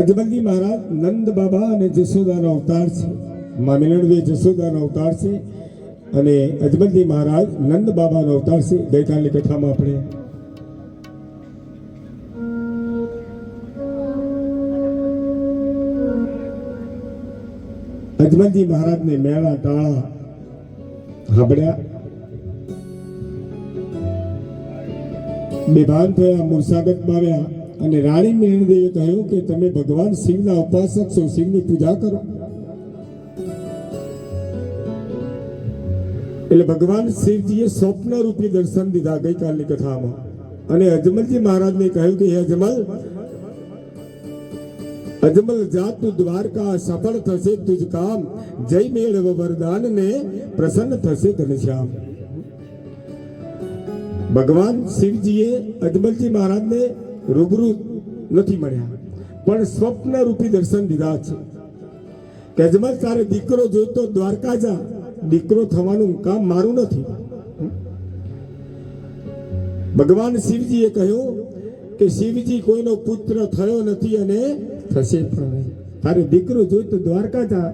અજમલજી મહારાજ નંદ બાબા અને જશોદાનો અવતાર છે. મા મિલનભાઈ જશોદાનો અવતાર છે અને અજમલજી મહારાજ નંદ બાબાનો અવતાર છે. ગઈકાલની કથામાં આપણે અજમલજી મહારાજને મેળા ટાળા સાંભળ્યા. બેભાન થયા, મૂર્છાગતમાં આવ્યા અને રાણી મિલનદેવે કહ્યું કે તમે ભગવાન શિવના ઉપાસક છો, શિવની પૂજા કરો. એટલે ભગવાન શિવજીએ સ્વપ્ન રૂપી દર્શન દીધા ગઈકાલની કથામાં અને અજમલજી મહારાજને કહ્યું કે હે અજમલ જા તું દ્વારકા, સફળ થશે તુજ કામ, જય મેળવ વરદાન ને પ્રસન્ન થશે ઘનશ્યામ. ભગવાન શિવજીએ અજમલજી મહારાજને રૂબરૂ નથી મળ્યા પણ સ્વપ્ન રૂપી દર્શન દીધા છે કે અજમલ તારે દીકરો જોઈતો દ્વારકા જા, દીકરો થવાનું કામ મારું નથી. ભગવાન શિવજીએ કહ્યું કે શિવજી કોઈનો પુત્ર થયો નથી અને થશે પણ નહીં. તારે દીકરો જોઈતો દ્વારકા જા,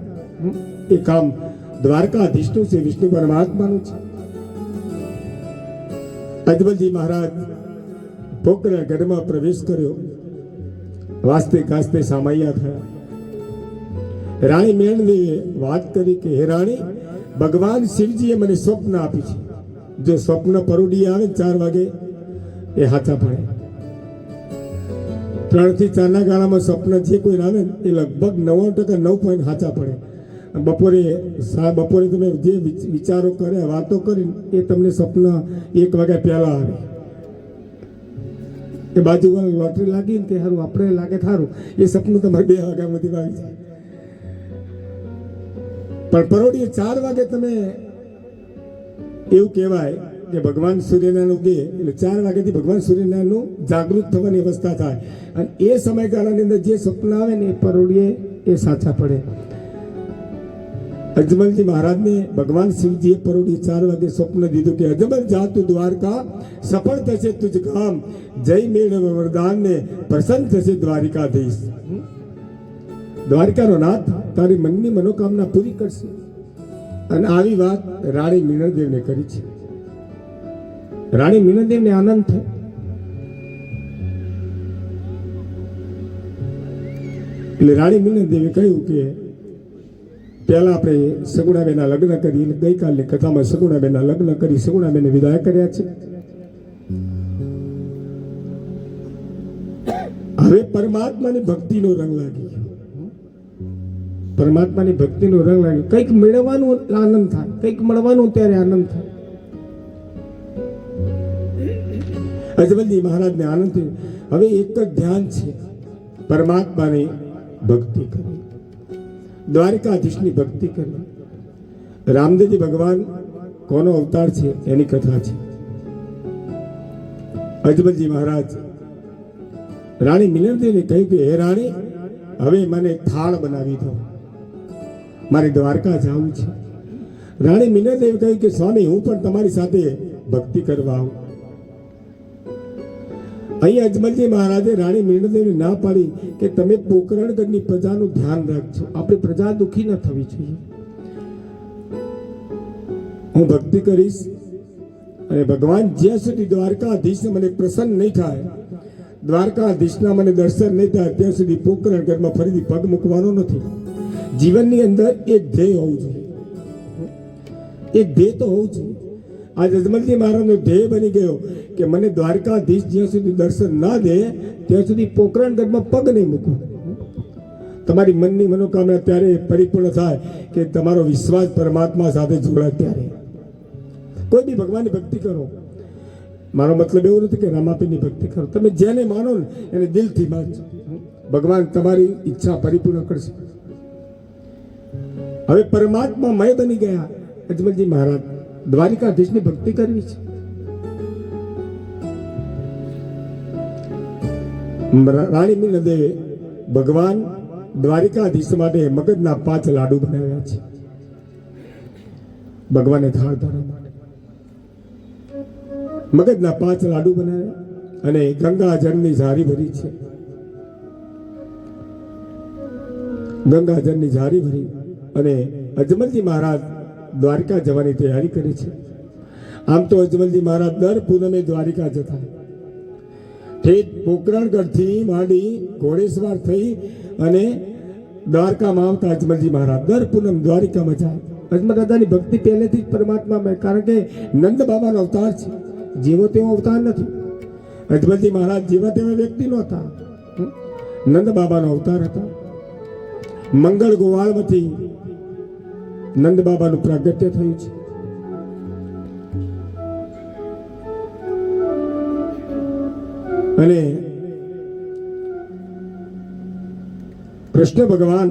એ કામ દ્વારકાધીશનું છે, વિષ્ણુ પરમાત્માનું છે. અજમલજી મહારાજ પોકરણ ગઢમાં પ્રવેશ કર્યો. વાસ્તે ગાસ્તે સામૈયા થયા. રાણી મેળવીએ વાત કરી કે હે રાણી, ભગવાન શિવજીએ મને સ્વપ્ન આપી છે. જો સ્વપ્ન પરોડી આવે 4 વાગે એ હાચા પડે. 3 થી 4 ના ગાળામાં સ્વપ્ન જે કોઈ આવે એ લગભગ 90% 9 હાચા પડે. બપોરે તમે જે વિચારો કરે, વાતો કરી, એ તમને સ્વપ્ન 1 વાગ્યા પહેલા આવે. એ બાજુવાળા લોટરી લાગી ને કે સારું આપણે લાગે સારું, એ સપનું તમારે 2 વાગ્યામાંથી આવી જાય. પણ પરોડીએ 4 વાગે તમે એવું કહેવાય કે ભગવાન સૂર્યનારાયણ ઉગે એટલે 4 વાગ્યાથી ભગવાન સૂર્યનારાયણનું જાગૃત થવાની અવસ્થા થાય અને એ સમયગાળાની અંદર જે સપના આવે ને એ પરોડીએ એ સાચા પડે. અજમલજી મહારાજને ભગવાન શિવજીએ પરોડી 4 વાગે સ્વપ્ન દીધું કે અજમલ જા તું દ્વારકા, સફળ થશે તુજ કામ, જય મેળવ વરદાન ને પ્રસન્ન થશે દ્વારિકાધીશ. દ્વારિકાનો નાથ તારી મનની મનોકામના પૂરી કરશે. અને આવી વાત રાણી મિલનદેવને કરી છે. રાણી મિલનદેવને આનંદ થાય. એટલે રાણી મિલનદેવે કહ્યું કે પહેલા આપણે સગુણાબેનના લગ્ન કરી. ગઈકાલની કથામાં સગુણાબેનના લગ્ન કરી સગુણાબેનને વિદાય કર્યા છે. હવે પરમાત્માની ભક્તિનો રંગ લાગી ગયો. પરમાત્માની ભક્તિનો રંગ લાગ્યો. કંઈક મેળવવાનું આનંદ થાય, કંઈક મળવાનું ત્યારે આનંદ થાય. અજમલજી મહારાજને આનંદ થયો. હવે એક જ ધ્યાન છે, પરમાત્માની ભક્તિ કરવી, દ્વારિકાધીશની ભક્તિ કરવી. રામદેવજી ભગવાન કોનો અવતાર છે એની કથા છે. અજમલજી મહારાજ રાણી મિલનદેવને કહ્યું કે હે રાણી, હવે મને થાળ બનાવી દો, મારે દ્વારકા જવું છે. રાણી મિલનદેવ કહ્યું કે સ્વામી, હું પણ તમારી સાથે ભક્તિ કરવા આવું. અહીં અજમલજી મહારાજે રાણી મિલનદેવને ના પાડી કે તમે પોકરણગઢની પ્રજાનું ધ્યાન રાખજો, આપણી પ્રજા દુઃખી ન થવી જોઈએ. હું ભક્તિ કરીશ અને ભગવાન જ્યાં સુધી દ્વારકાધીશ મને પ્રસન્ન નહીં થાય, દ્વારકાધીશના મને દર્શન નહીં થાય, ત્યાં સુધી પોકરણગઢમાં ફરીથી પગ મૂકવાનો નથી. જીવનની અંદર એક ધ્યેય હોવું જોઈએ, એક ધ્યેય તો હોવું જોઈએ. આજ અજમલજી મહારાજનો ધ્યેય બની ગયો કે મને દ્વારકાધીશ જ્યાં સુધી દર્શન ના દે ત્યાં સુધી પોકરણગઢમાં પગ નહીં મૂકવું. તમારી મનની મનોકામના ત્યારે પરિપૂર્ણ થાય કે તમારો વિશ્વાસ પરમાત્મા સાથે જોડાય. ત્યારે કોઈ બી ભગવાનની ભક્તિ કરો. મારો મતલબ એવું નથી કે રામાપીરની ભક્તિ કરો, તમે જેને માનો ને એને દિલથી માનજો, ભગવાન તમારી ઈચ્છા પરિપૂર્ણ કરશે. હવે પરમાત્મા મય બની ગયા અજમલજી મહારાજ, દ્વારિકાધીશની ભક્તિ કરવી છે. રાણી મિલનદેવે ભગવાન દ્વારિકાધીશ માટે મગજના 5 લાડુ બનાવ્યા છે. ભગવાને થાળ ધરવા માટે મગજના 5 લાડુ બનાવ્યા અને ગંગા જળની ઝારી ભરી છે. ગંગાજળની ઝારી ભરી અને અજમલજી મહારાજ દ્વારકા જવાની તૈયારી કરી છે. આમ તો અજમલજી મહારાજ દર પૂનમે દ્વારિકા જતા. ઠેઠ પોકરણગઢથી માંડી ઘોડેસવાર થઈ અને દ્વારકામાં આવતા અજમલજી મહારાજ દર પૂનમ દ્વારિકામાં જાય. અજમલ દાદાની ભક્તિ પહેલેથી જ પરમાત્મામાં, કારણ કે નંદ બાબાનો અવતાર છે, જેવો તેવો અવતાર નથી. અજમલજી મહારાજ જેવા તેવા વ્યક્તિ નહોતા, નંદ બાબાનો અવતાર હતા. મંગળ ગોવાળમાંથી નંદ બાબાનું પ્રાગટ્ય થયું છે. અને કૃષ્ણ ભગવાન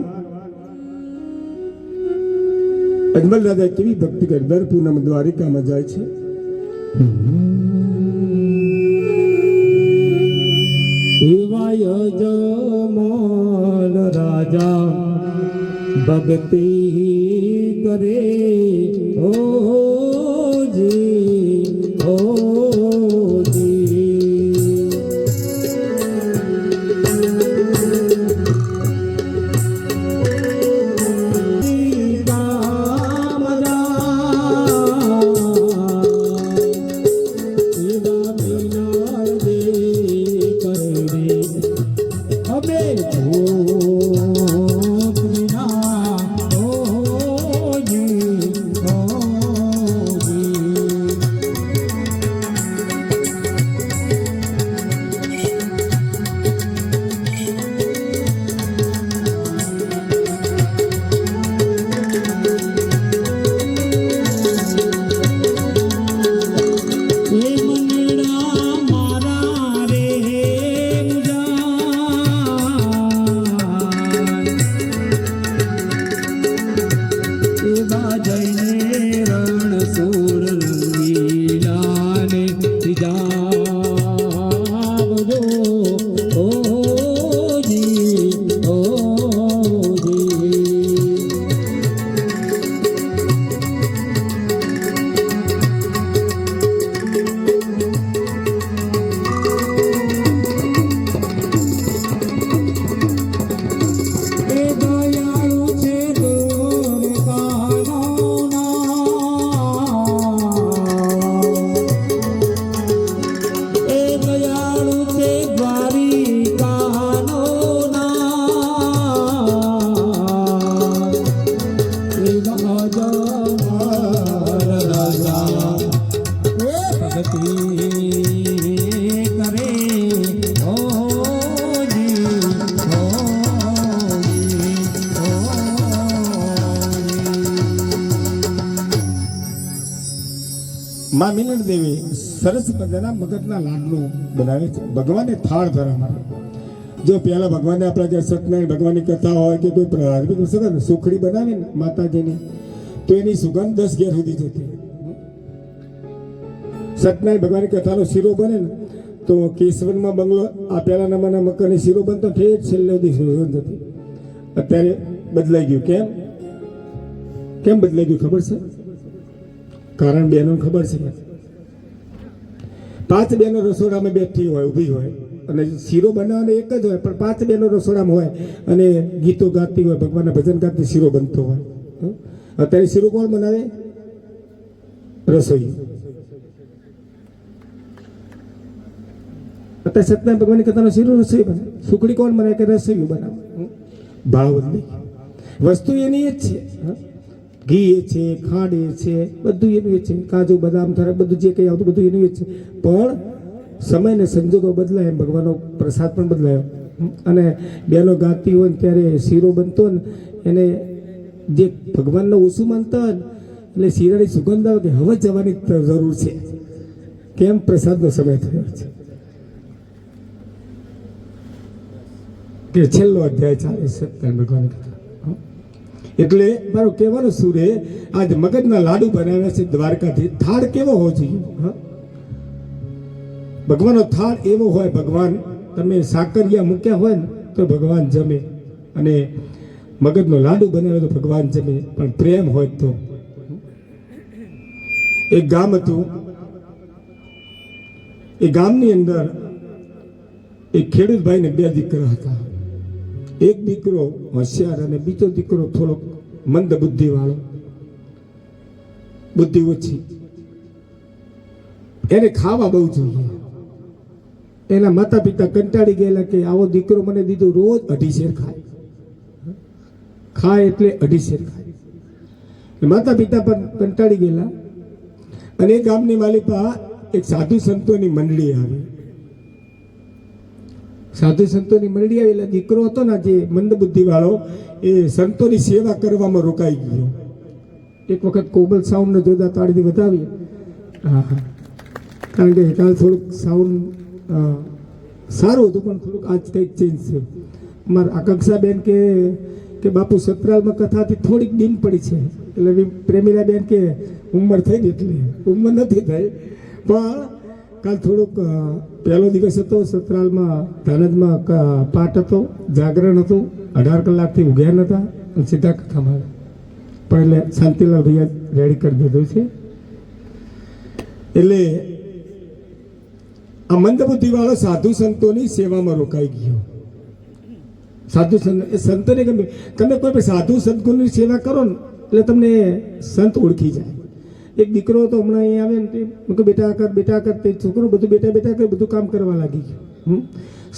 અજમલ દાદા કેવી ભક્તિ કરી, દર પૂનમ દ્વારિકામાં જાય છે. જમલ રાજા ભક્તિ કરે ઓ જી ઓ માં મિલન દેવી સરસ મજાના મગજના લાડુ બનાવે છે ભગવાનને થાળ ધરવા માટે. જો પહેલા ભગવાનને આપણા જે સત્યનારાયણ ભગવાનની કથા હોય કે કોઈ ધાર્મિક સુખડી બનાવે ને માતાજીની, તો એની સુગંધ 10 ઘેર સુધી જતી. સત્યનારાયણ ભગવાનની કથાનો શીરો બને ને તો કેશવનમાં બંગલો આ પહેલા નંબરના મકાનની શીરો બનતો ઠેઠ છેલ્લે સુધી સુગંધ હતી. અત્યારે બદલાઈ ગયું. કેમ કેમ બદલાઈ ગયું ખબર છે? કારણ બહેનો ખબર છે. 5 બહેનો રસોડામાં બેઠી હોય, ઊભી હોય, અને શીરો બનાવવાનો એક જ હોય, પણ 5 બહેનો રસોડામાં હોય અને ગીતો ગાતી હોય, ભગવાનના ભજન ગાતી શીરો બનતો હોય. અત્યારે શીરો કોણ બનાવે? રસોઈ. અત્યારે સત્યનારાયણ ભગવાનની કથાનો શીરો રસોઈ બને. સુખડી કોણ બનાવે? કે રસોઈ બનાવે. ભાવ બદલી. વસ્તુ એની જ છે. ઘી એ છે, ખાંડ એ છે, બધું એનું એ છે, કાજુ બદામ થરક બધું જે કંઈ આવતું બધું એનું એ છે. પણ સમય ને સંજોગો બદલાય એમ ભગવાનનો પ્રસાદ પણ બદલાયો. અને બેનો ગાતી હોય ને ત્યારે શીરો બનતો ને એને જે ભગવાનનો ઓછું માનતા હોય ને એટલે શીરાની સુગંધ આવે કે હવે જવાની જરૂર છે. કેમ? પ્રસાદનો સમય થયો છે. કે છેલ્લો અધ્યાય ચાલે સત્યનારાયણ ભગવાનની કથા. એટલે મારો કહેવાનો સુરે આજ મગજના લાડુ બનાવ્યા છે દ્વારકાથી. થાળ કેવો હોવો જોઈએ? ભગવાનનો થાળ એવો હોય, ભગવાન તમે સાકરિયા મૂક્યા હોય ને તો ભગવાન જમે, અને મગજનો લાડુ બનાવે તો ભગવાન જમે. પણ પ્રેમ હોય તો. એક ગામ હતું, એ ગામની અંદર એક ખેડૂત ભાઈને 2 દીકરા હતા. એક દીકરો હોશિયાર અને બીજો દીકરો થોડોક મંદ બુદ્ધિ વાળો, બુદ્ધિ ઓછી. એને ખાવા બહુ જોઈએ. એના માતા પિતા કંટાળી ગયેલા કે આવો દીકરો મને દીધો, રોજ 2.5 શેર ખાય એટલે 2.5 શેર ખાય. માતા પિતા પણ કંટાળી ગયેલા અને એ ગામની માલિપા એક સાધુ સંતોની મંડળી આવી. સાધુ સંતોની મંડળી આવી એટલે દીકરો હતો ને જે મંદ બુદ્ધિ વાળો, એ સંતોની સેવા કરવામાં રોકાઈ ગયો. એક વખત કોબલ સાઉન્ડ જોતા તાળીથી વધાવી. હા હા, કારણ કે કાલ થોડુંક સાઉન્ડ સારું હતું પણ થોડુંક આજ કંઈક ચેન્જ છે. અમારા આકાંક્ષાબેન કે બાપુ સતરાલમાં કથાથી થોડીક ડીમ પડી છે, એટલે પ્રેમીલાબેન કે ઉંમર થઈ ને એટલે ઉંમર નથી થઈ, પણ કાલ થોડુંક પહેલો દિવસ હતો સતરાલમાં, ધાનજમાં પાઠ હતો, જાગરણ હતું, 18 કલાકથી ઉગ્યા નતા અને સીધા કથામાં પણ એટલે શાંતિલાલ ભૈયા રેડી કરી દીધું છે. એટલે આ મંદબુદ્ધિ વાળો સાધુ સંતોની સેવામાં રોકાઈ ગયો. સાધુ સંતોને ગમે, તમે કોઈ પણ સાધુ સદગુરુની સેવા કરો ને એટલે તમને સંત ઓળખી જાય. એક દીકરો તો હમણાં અહીં આવે ને મેં કહ્યું બેટા કર, તે છોકરો બધું બેટા કર બધું કામ કરવા લાગી ગયું.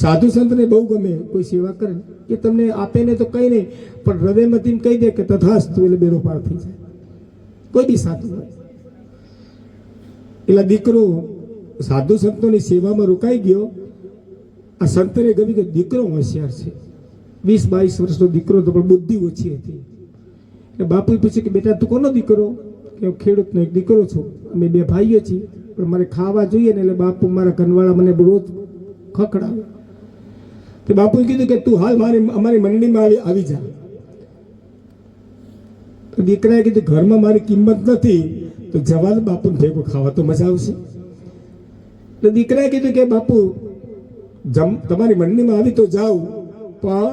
સાધુ સંતને બહુ ગમે, કોઈ સેવા કરે એ તમને આપે ને તો કંઈ નહીં, પણ હૃદયમાંથી કહી દે કે તથાસ્તુ એટલે બેડો પાર થઈ જાય. કોઈ બી સાધુ હોય. એટલે દીકરો સાધુ સંતોની સેવામાં રોકાઈ ગયો. આ સંતને ગમી કે દીકરો હોશિયાર છે, 20-22 વર્ષનો દીકરો તો પણ બુદ્ધિ ઓછી હતી. એટલે બાપુએ પૂછ્યું કે બેટા તું કોનો દીકરો? કે હું ખેડૂતનો એક દીકરો છું, અમે 2 ભાઈઓ છીએ, પણ મારે ખાવા જોઈએ ને એટલે બાપુ મારા ઘરવાળા મને રોજ ખખડાવે. તો બાપુએ કીધું કે તું હાલ અમારી મંડળીમાં આવી જા. તો દીકરાએ કીધું ઘરમાં મારી કિંમત નથી તો જવાનું બાપુને ભેગો ખાવા તો મજા આવશે. તો દીકરાએ કીધું કે બાપુ તમારી મંડળીમાં આવી તો જાઉં, પણ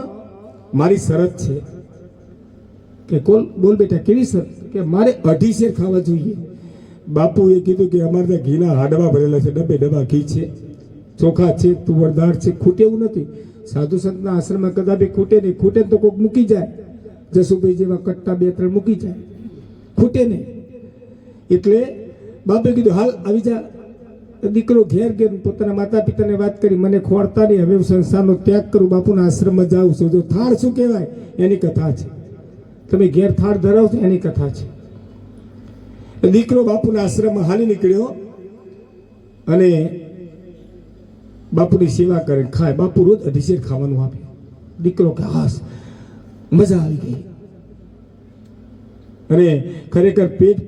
મારી શરત છે. કે બોલ બેટા કેવી શરત? કે મારે 2.5 શેર ખાવા જોઈએ. બાપુએ કીધું કે અમારે ત્યાં ઘીના હાડવા ભરેલા છે, ડબ્બા ઘી છે, ચોખા છે, તુવર દાળ છે, ખૂટે એવું નથી. સાધુ સંતના આશ્રમમાં કદાપી ખૂટે નહીં. ખૂટે તો કોઈક મૂકી જાય, જસુભાઈ જેવા કટ્ટા 2-3 મૂકી જાય, ખૂટે નહીં. એટલે બાપુએ કીધું હાલ આવી જા. દીકરો ઘેર પોતાના માતા પિતાને વાત કરી, મને ખોળતા નહીં, હવે હું સંસારનો ત્યાગ કરું, બાપુના આશ્રમમાં જાઉં છું. જો થાળ શું કહેવાય એની કથા છે, તમે ઘેર થાળ ધરાવશો એની કથા છે. દીકરો બાપુના આશ્રમમાં હાલી નીકળ્યો અને બાપુની સેવા કરે, ખાય. બાપુ રોજ 2.5 શેર ખાવાનું આપે. દીકરો કે હાસ મજા આવી ગઈ. અને ખરેખર પેટ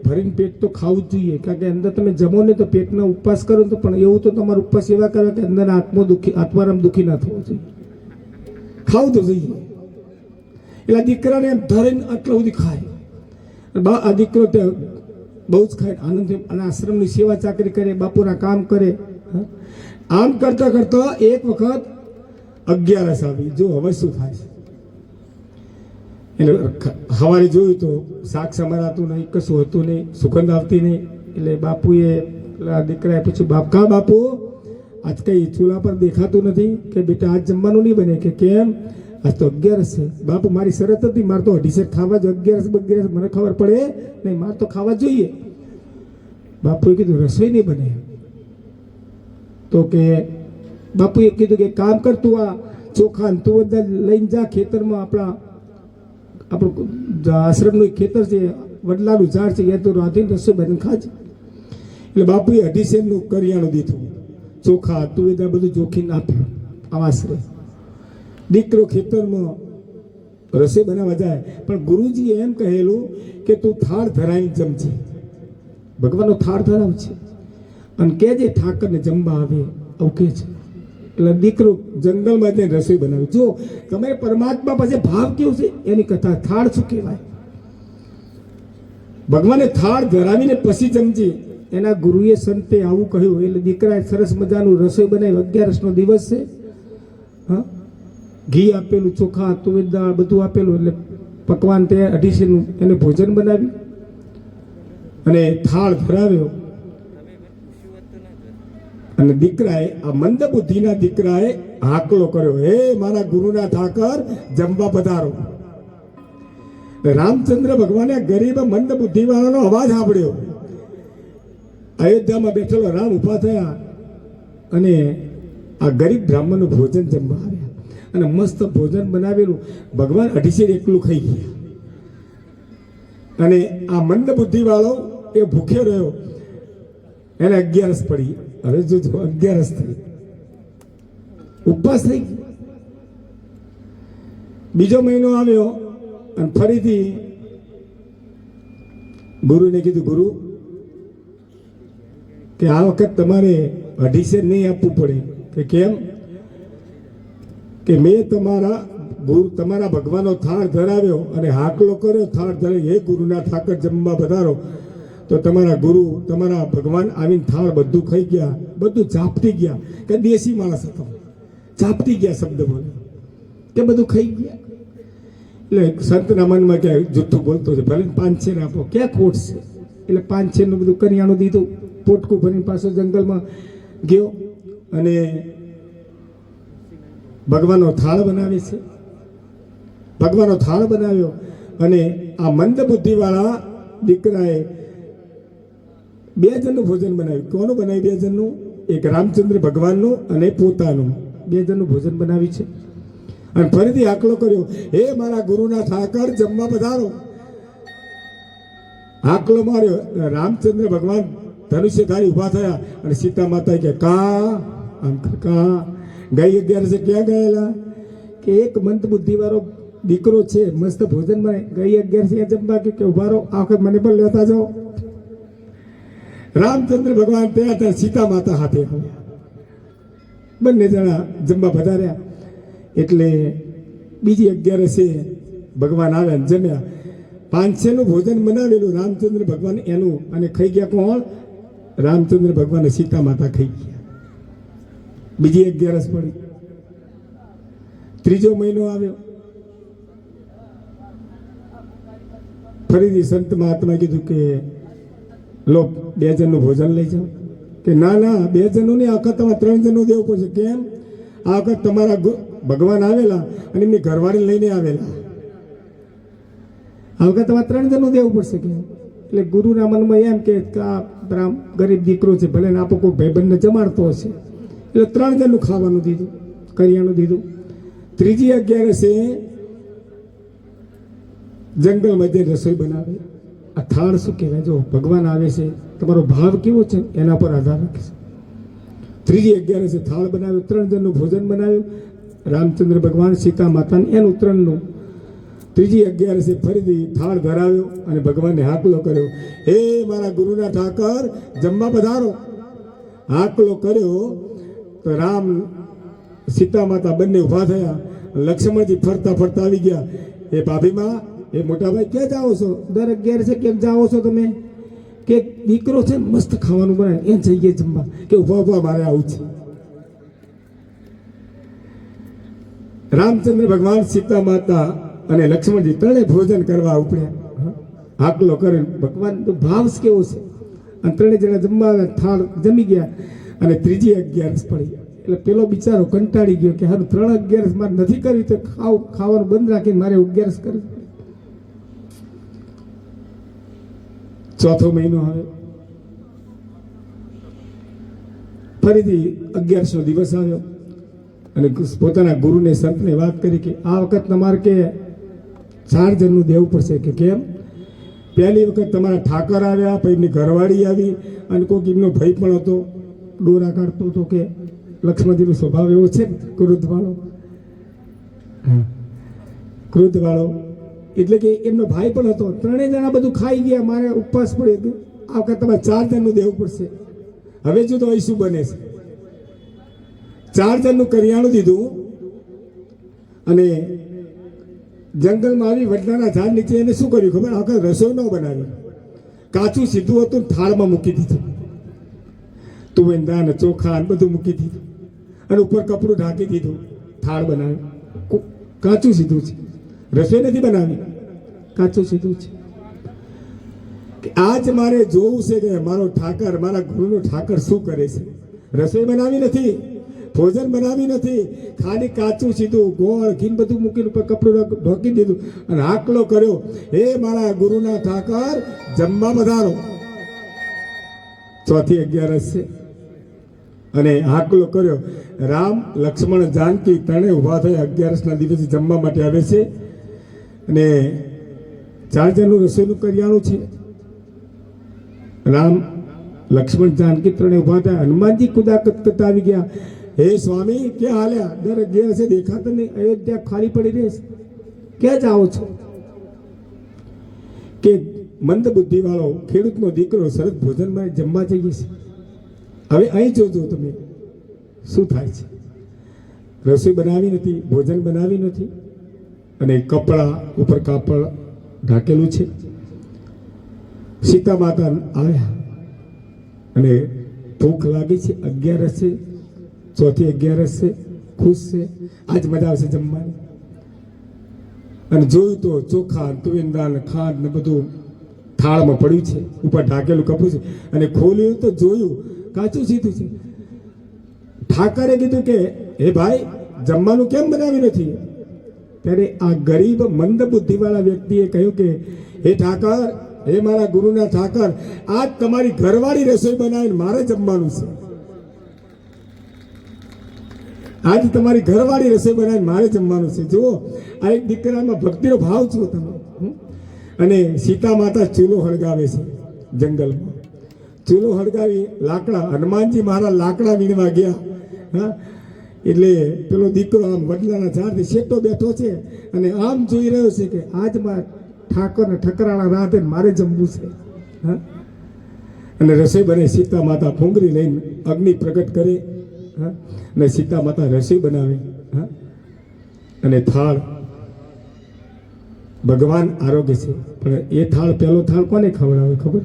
ભરીને પેટ તો ખાવું જ જોઈએ, કારણ કે અંદર તમે જમો ને તો પેટનો ઉપવાસ કરો તો પણ એવું તો તમારો ઉપવાસ એવા કરે કે અંદરના આત્મારામ દુઃખી ના થવો જોઈએ, ખાવું તો જોઈએ. એટલે દીકરાને એમ ધરીને આટલું બધું ખાય. આ દીકરો બહુ જ ખાય, આનંદ. અને આશ્રમની સેવા ચાકરી કરે, બાપુના કામ કરે. આમ કરતા કરતા એક વખત 11 આવી. જો હવે શું થાય છે? એટલે સવારે જોયું તો શાક સમારાતું નહીં, કશું હતું નહીં, સુગંધ આવતી નહીં. એટલે બાપુએ દીકરાએ પૂછ્યું, બાપુ આજ કઈ ચૂલા પર દેખાતું નથી? કે બેટા આજ જમવાનું નહીં બને. કે કેમ? આજ તો 11 છે. બાપુ મારી શરત હતી, મારે તો 2.5 શેર ખાવા જ. 11 મને ખબર પડે નહીં, મારે તો ખાવા જોઈએ. બાપુએ કીધું રસોઈ નહીં બને. તો કે બાપુએ કીધું કે કામ કર, તું આ ચોખા તું બધા લઈને જા ખેતરમાં. આપણું આશ્રમનું ખેતર છે, વડલાનું ઝાડ છે, એ તો રાંધીને રસોઈ બની ખાજે. એટલે બાપુએ 2.5 શેરનું કરિયાણું દીધું, ચોખા તુવેર બધું જોખીને આપ્યું. આવાશ્રય દીકરો ખેતરમાં રસોઈ બનાવવા જાય, પણ ગુરુજીએ એમ કહેલું કે તું થાળ ધરાઈને જમજે. ભગવાનનો થાળ ધરાવ છે અને કેજે ઠાકરને જમવા આવે, આવું કે છે. એટલે દીકરો જંગલમાં જઈને રસોઈ બનાવી. જો તમે પરમાત્મા પાસે ભાવ કેવું છે એની કથા. થાળ શું કહેવાય? ભગવાને થાળ ધરાવીને પછી જમજે. એના ગુરુએ સંતે આવું કહ્યું. એટલે દીકરાએ સરસ મજાનું રસોઈ બનાવી. 11નો દિવસ છે. હા, ઘી આપેલું, ચોખા તુવેર દાળ બધું આપેલું. એટલે પકવાન તે 2.5 શેરનું એને ભોજન બનાવ્યું અને થાળ ધરાવ્યો. અને દીકરાએ, આ મંદ બુદ્ધિના દીકરાએ હાકલો કર્યો, હે મારા ગુરુના ઠાકર જમવા પધારો. રામચંદ્ર ભગવાને ગરીબ મંદ બુદ્ધિવાળાનો અવાજ સાંભળ્યો. અયોધ્યામાં બેઠેલો રામ ઊભા થયા અને આ ગરીબ બ્રાહ્મણનું ભોજન જમવા આવ્યા અને મસ્ત ભોજન બનાવેલું ભગવાન અઢીસેર એકલું ખાઈ ગયા. અને આ મંદ બુદ્ધિવાળો એ ભૂખ્યો રહ્યો, એને 11 પડી. હવે જો 11 થઈ, ઉપવાસ થઈ. બીજો મહિનો આવ્યો અને ફરીથી ગુરુને કીધું, ગુરુ કે આ વખત તમારે 2.5 નહીં આપવું પડે. કે કેમ? કે મેં તમારા ભગવાનનો થાળ ધરાવ્યો અને હાકલો કર્યો, થાળ ધરાવી, હે ગુરુના ઠાકર જમવા પધારો. તો તમારા ગુરુ, તમારા ભગવાન આવીને થાળ બધું ખાઈ ગયા, બધું ચાપટી ગયા. કે દેશી માણસ હતો, ચાપટી ગયા શબ્દ બોલે, કે બધું ખાઈ ગયા. એટલે સંતના મનમાં કે જુઠ્ઠું બોલતો છે, ભલે 5 છેન આપો, ક્યાં ખોટ છે? એટલે 5 છેનનું બધું કરિયાણું દીધું, પોટકું ભરીને પાછો જંગલમાં ગયો અને ભગવાનનો થાળ બનાવે છે. ભગવાનનો થાળ બનાવ્યો અને આ મંદ બુદ્ધિવાળા દીકરાએ 2 જણનું ભોજન બનાવ્યું. કોનું બનાવ્યું? 2 જણનું. એક રામચંદ્ર ભગવાનનું અને પોતાનું. 2 જણનું ભોજન બનાવ્યું છે. અને ફરીથી હાકલો કર્યો, હે મારા ગુરુના ઠાકર જમવા પધારો. હાકલો માર્યો. રામચંદ્ર ભગવાન ધનુષ્ય ધારી ઊભા થયા અને સીતા માતા કે કા આમ કા ગઈ 11 ક્યાં ગયેલા? કે એક મંદ બુદ્ધિવાળો દીકરો છે, મસ્ત ભોજન બને, ગઈ 11 જમવા કે ઉભા રહો, આ વખત મને પણ લેતા જાઓ. રામચંદ્ર ભગવાન ત્યાં ત્યાં સીતા માતા હાથે બંને જણા જમવા પધાર્યા. એટલે બીજી 11 ભગવાન આવ્યા ને જમ્યા. 500નું ભોજન બનાવેલું રામચંદ્ર ભગવાન એનું, અને ખાઈ ગયા કોણ? રામચંદ્ર ભગવાન સીતા માતા ખાઈ ગયા. બીજી 11 પડી. ત્રીજો મહિનો આવ્યો. ફરીથી સંત મહાત્માએ કીધું કે લો 2 જણનું ભોજન લઈ જાઓ. કે ના ના, 2 જણનું નહીં, આ વખત તમારે 3 જણનું દેવું પડશે. કેમ? આ વખત તમારા ભગવાન આવેલા અને એમની ઘરવાળી લઈને આવેલા, આ વખત તમારે 3 જણનું દેવું પડશે. કે એટલે ગુરુના મનમાં એમ કે આ ગરીબ દીકરો છે, ભલે આપો કોઈ ભાઈબંધને જમાડતો હશે, એટલે 3 જણનું ખાવાનું દીધું, કરિયાણું દીધું. ત્રીજી 11 જંગલ મધ્ય રસોઈ બનાવે. આ થાળ શું કહેવાય? જો ભગવાન આવે છે, તમારો ભાવ કેવો છે એના પર આધાર રાખે છે. ત્રીજી 11 થાળ બનાવ્યો, 3 જણનું ભોજન બનાવ્યું. રામચંદ્ર ભગવાન, સીતા માતા એનું 3નું. ત્રીજી 11 ફરીથી થાળ ધરાવ્યો અને ભગવાનને હાકલો કર્યો, હે મારા ગુરુના ઠાકર જમવા પધારો. હાકલો કર્યો તો રામ સીતા માતા બંને ઊભા થયા. લક્ષ્મણજી ફરતા ફરતા આવી ગયા. એ ભાભીમાં, એ મોટા ભાઈ ક્યાં જાઓ છો? દર 11 કેમ જાઓ છો તમે? કે દીકરો છે મસ્ત ખાવાનું બનાવે, એ જઈએ જમવા. કે ઉભા ઉભા મારે આવું છે. રામચંદ્ર ભગવાન, સીતા માતા અને લક્ષ્મણજી 3 ભોજન કરવા ઉપડ્યા. હાકલો કરે. ભગવાન તો ભાવ કેવો છે. અને 3 જણા જમવા થાળ જમી ગયા. અને ત્રીજી 11 પડી. એટલે પેલો બિચારો કંટાળી ગયો કે હારું 3 11 મારે નથી કરવી, તો ખાવાનું બંધ રાખીને મારે 11 કરવી. ચોથો મહિનો આવે. ફરીથી 11નો દિવસ આવ્યો અને પોતાના ગુરુને સંતને વાત કરી કે આ વખત તમારે કે 4 જણનું દેવું પડશે. કે કેમ? પહેલી વખત તમારા ઠાકર આવ્યા, પછી એમની ઘરવાળી આવી અને કોઈક એમનો ભાઈ પણ હતો, ડોરા કાઢતો હતો. કે લક્ષ્મણજીનો સ્વભાવ એવો છે ને, ક્રોધવાળો. ક્રોધવાળો એટલે કે એમનો ભાઈ પણ હતો. 3 જણા બધું ખાઈ ગયા, મારે ઉપવાસ પડે. આ વખત તમારે 4 જણનું દેવું પડશે. હવે જો તો અહીં શું બને છે? 4 જણનું કરિયાણું દીધું અને જંગલમાં આવી વડલાના ઝાડ નીચે એને શું કર્યું ખબર? આખા રસોઈ ન બનાવી, કાચું સીધું હતું, થાળમાં મૂકી દીધું. તુવેર ને ચોખા બધું મૂકી દીધું અને ઉપર કપડું ઢાંકી દીધું. થાળ બનાવ્યો, કાચું સીધું છે, રસોઈ નથી બનાવી, કાચું સીધું છે. કે આજ મારે જોવું છે કે મારો ઠાકર, મારા ગુરુનો ઠાકર શું કરે છે. રસોઈ બનાવી નથી, ભોજન બનાવી નથી, ખાલી કાચું સીધું ગોળ ઘી બધું મૂકીને ઉપર કપડું ઢોકી દીધું અને હાકલો કર્યો, હે મારા ગુરુના ઠાકર જમવા વધારો. ચોથી 11 છે અને હાકલો કર્યો. રામ લક્ષ્મણ જાનકી ત્રણેય ઊભા થઈ 11ના દિવસે જમવા માટે આવે છે અને 4 જણનું રસોઈનું કરિયાણું છે. રામ લક્ષ્મણ જાનકી ત્રણેય ઊભા થયા. હનુમાનજી કુદાકત કરતા આવી ગયા, હે સ્વામી ક્યાં હાલ્યા? દર 11 દેખાતા નહીં, અયોધ્યા ખાલી પડી રહેશે, ક્યાં જાઓ છો? કે મંદ બુદ્ધિ વાળો ખેડૂતનો દીકરો સરસ ભોજનમાં જમવા જઈએ છે. હવે અહીં જોજો તમે શું થાય છે. રસોઈ બનાવી નથી, ભોજન બનાવી નથી અને કપડા ઉપર કાપડ ઢાકેલું છે. સીતા માતા આવ્યા અને ભૂખ લાગી છે, 11 છે, ચોથી 11 છે, ખુશ છે, આજ મજા આવશે જમવાની. અને જોયું તો ચોખા તુવેર ખાંડ ને બધું થાળમાં પડ્યું છે, ઉપર ઢાકેલું કપડું છે અને ખોલ્યું તો જોયું કાચું સીધું છે. ઠાકરે કીધું કે હે ભાઈ જમવાનું કેમ બનાવ્યું નથી? ત્યારે આ ગરીબ મંદ બુદ્ધિવાળા વ્યક્તિએ કહ્યું કે હે ઠાકર, હે મારા ગુરુના ઠાકર, આજ તમારી ઘરવાળી રસોઈ બનાવીને મારે જમવાનું છે. આજ તમારી ઘરવાળી રસોઈ બનાવીને મારે જમવાનું છે. જુઓ આ એક દીકરામાં ભક્તિનો ભાવ છો તમે. અને સીતા માતા ચૂલો હળગાવે છે જંગલમાં. ચૂલો હળગાવી લાકડા, હનુમાનજી મહારાજ લાકડા વીણવા ગયા. હા, એટલે પેલો દીકરો આમ વડલાના ઝાડથી શેટો બેઠો છે અને આમ જોઈ રહ્યો છે કે આજમાં ઠાકોરને ઠકરાણા રાધે મારે જમવું છે. હા, અને રસોઈ બને. સીતા માતા ફૂંગરી લઈને અગ્નિ પ્રગટ કરે. હા, અને સીતા માતા રસોઈ બનાવે. હા, અને થાળ ભગવાન આરોગ્ય છે, પણ એ થાળ પહેલો થાળ કોને ખવડાવે ખબર?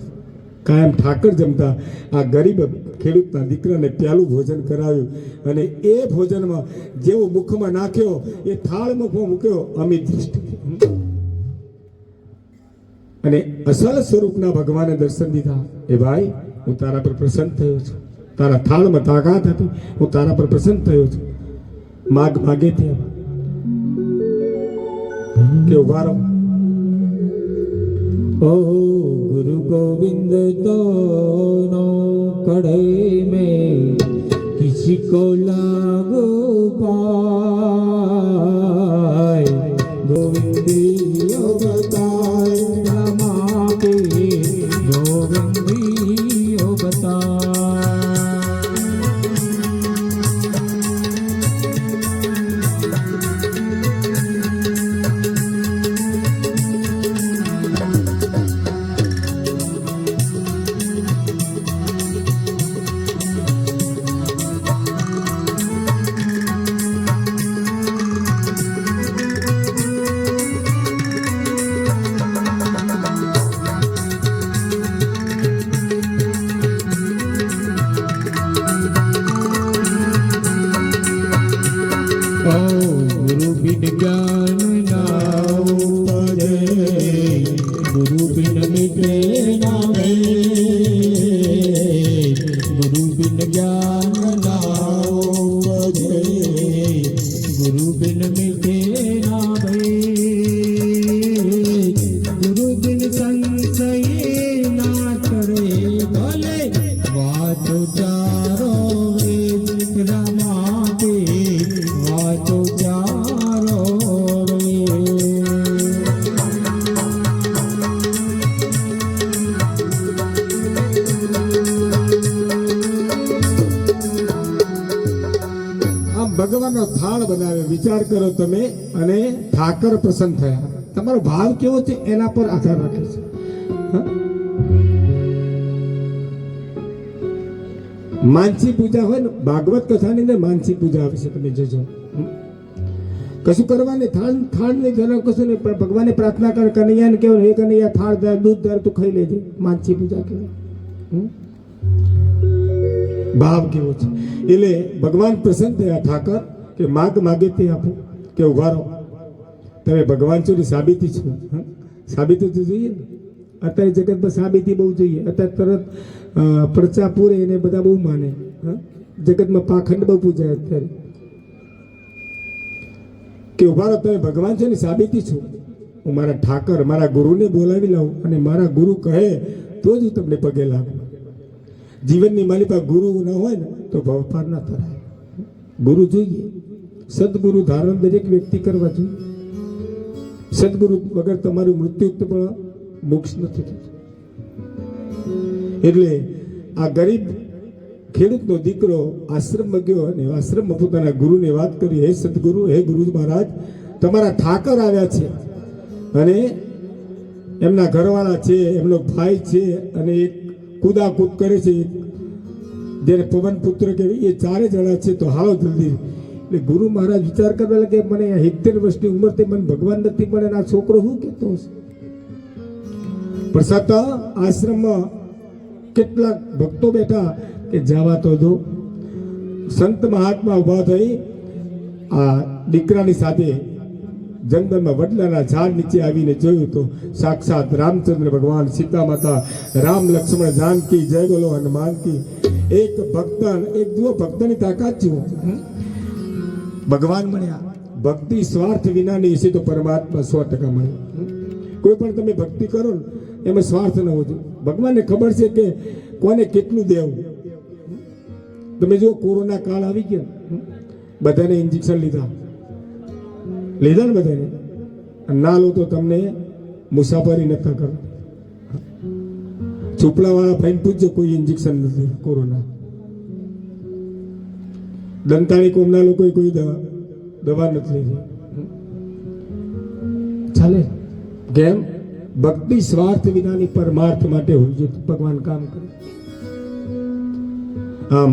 કાયમ ઠાકર જમતા. આ ગરીબ ખેડૂતના દીકરાને પહેલું ભોજન કરાવ્યું અને એ ભોજનમાં જેવો મુખમાં નાખ્યો એ થાળ મુખમાં મૂક્યો અમિત દૃષ્ટિ. અને અસલ સ્વરૂપના ભગવાને દર્શન દીધા. એ ભાઈ હું તારા પર પ્રસન્ન થયો છું, તારા થાળમાં તાકાત હતી, હું તારા પર પ્રસન્ન થયો છું. માગ માગે ત્યાં કે ઉભા રહો. ओ गुरु गोविंद दोनों कड़े में किसी को लागो पाए, गोविंदियो बताए रमा के, गोविंदियो बताए. गुरु बिन ज्ञान ना उपजे, गुरु बिन मिटे ना भय, गुरु बिन ज्ञान ना उपजे, गुरु बिन मिटे ना भय, गुरु बिन संशय ना करे भले, वाचो चारो वेद रमा के, वाचो चारो આમ ભગવાનનો થાળ બનાવે. વિચાર કરો તમે અને ઠાકર પ્રસન્ન થયા. તમારો ભાવ કેવો છે એના પર આધાર રાખે છે. હા? માનસી પૂજા હોય ને, ભાગવત કથાની અંદર માનસી પૂજા આવે છે, તમે જોજો. કશું કરવાની થાળ નહીં, ઘર કશું નહીં, પણ ભગવાનને પ્રાર્થના કરે, કનૈયાને કહેવાય હે કનૈયા થાળ ધાર દૂધ ધાર તું ખાઈ લેજે. માનસી પૂજા કહેવાય. ભાવ કેવો છે એટલે ભગવાન પ્રસન્ન થયા. ઠાકર કે માગ માગે તે આપો, કે ઉભા રહો, તમે ભગવાન છો ની સાબિતી છો. સાબિતી તો જોઈએ ને. અત્યારે જગતમાં સાબિતી બહુ જોઈએ. અત્યારે તરત પડચા પૂરે એને બધા બહુ માને. જગતમાં પાખંડ બહુ પૂજાય અત્યારે કે ઉભા રહો, તમે ભગવાન છે ને સાબિતી છું. હું મારા ઠાકર મારા ગુરુને બોલાવી લાવું અને મારા ગુરુ કહે તો જ હું તમને પગે લાગું. જીવનની મારી પાસે ગુરુ ના હોય ને તો ભવપાર ના થાય. ગુરુ જોઈએ, સદગુરુ ધારણ દરેક વ્યક્તિ કરવા જોઈએ. સદગુરુ વગર તમારું મૃત્યુ પણ મોક્ષ નથી થતું. એટલે આ ગરીબ ખેડૂતનો દીકરો આશ્રમમાં ગયો અને આશ્રમમાં પોતાના ગુરુને વાત કરી, હે સદગુરુ, હે ગુરુ મહારાજ, તમારા ઠાકર આવ્યા છે અને એમના ઘરવાળા છે, એમનો ભાઈ છે અને એક કૂદાકૂદ કરે છે, જેને પવન પુત્ર કહેવાય, એ 4 જણા છે, તો હાલો જલ્દી. એટલે ગુરુ મહારાજ વિચાર કરવા લાગે, મને 70 વર્ષની ઉંમર તે મને ભગવાન નથી મળે, આ છોકરો શું કહેતો હશે. પણ છતાં આશ્રમમાં કેટલાક ભક્તો બેઠા કે જવા તો દો. સંત મહાત્મા ઉભા થઈ આ દીકરાની સાથે જંગલમાં વડલાના ઝાડ નીચે આવીને જોયું તો સાક્ષાત રામચંદ્ર ભગવાન, સીતા માતા, રામ લક્ષ્મણ જાનકી, જય બોલો હનુમાન કી. એક ભક્ત, એક જુઓ ભક્તની તાકાત જુઓ. ભગવાન મળ્યા. ભક્તિ સ્વાર્થ વિનાની હશે તો પરમાત્મા 100% મળે. કોઈ પણ તમે ભક્તિ કરો ને એમાં સ્વાર્થ ન હોવો જોઈએ. ભગવાનને ખબર છે કે કોને કેટલું દેવું. તમે જો કોરોના કાળ આવી ગયો, બધાને ઇન્જેક્શન લીધા ને બધાને, ના લો તો તમને મુસાફરી નતા કરો. ચોપડાવાળા ભાઈને પૂછજો, કોઈ ઇન્જેક્શન નથી કોરોના. દંતાળી કોમના લોકોએ કોઈ દવા નથી લીધી. ચાલે કેમ? ભક્તિ સ્વાર્થ વિનાની પરમાર્થ માટે હોય છે, ભગવાન કામ કરે. આમ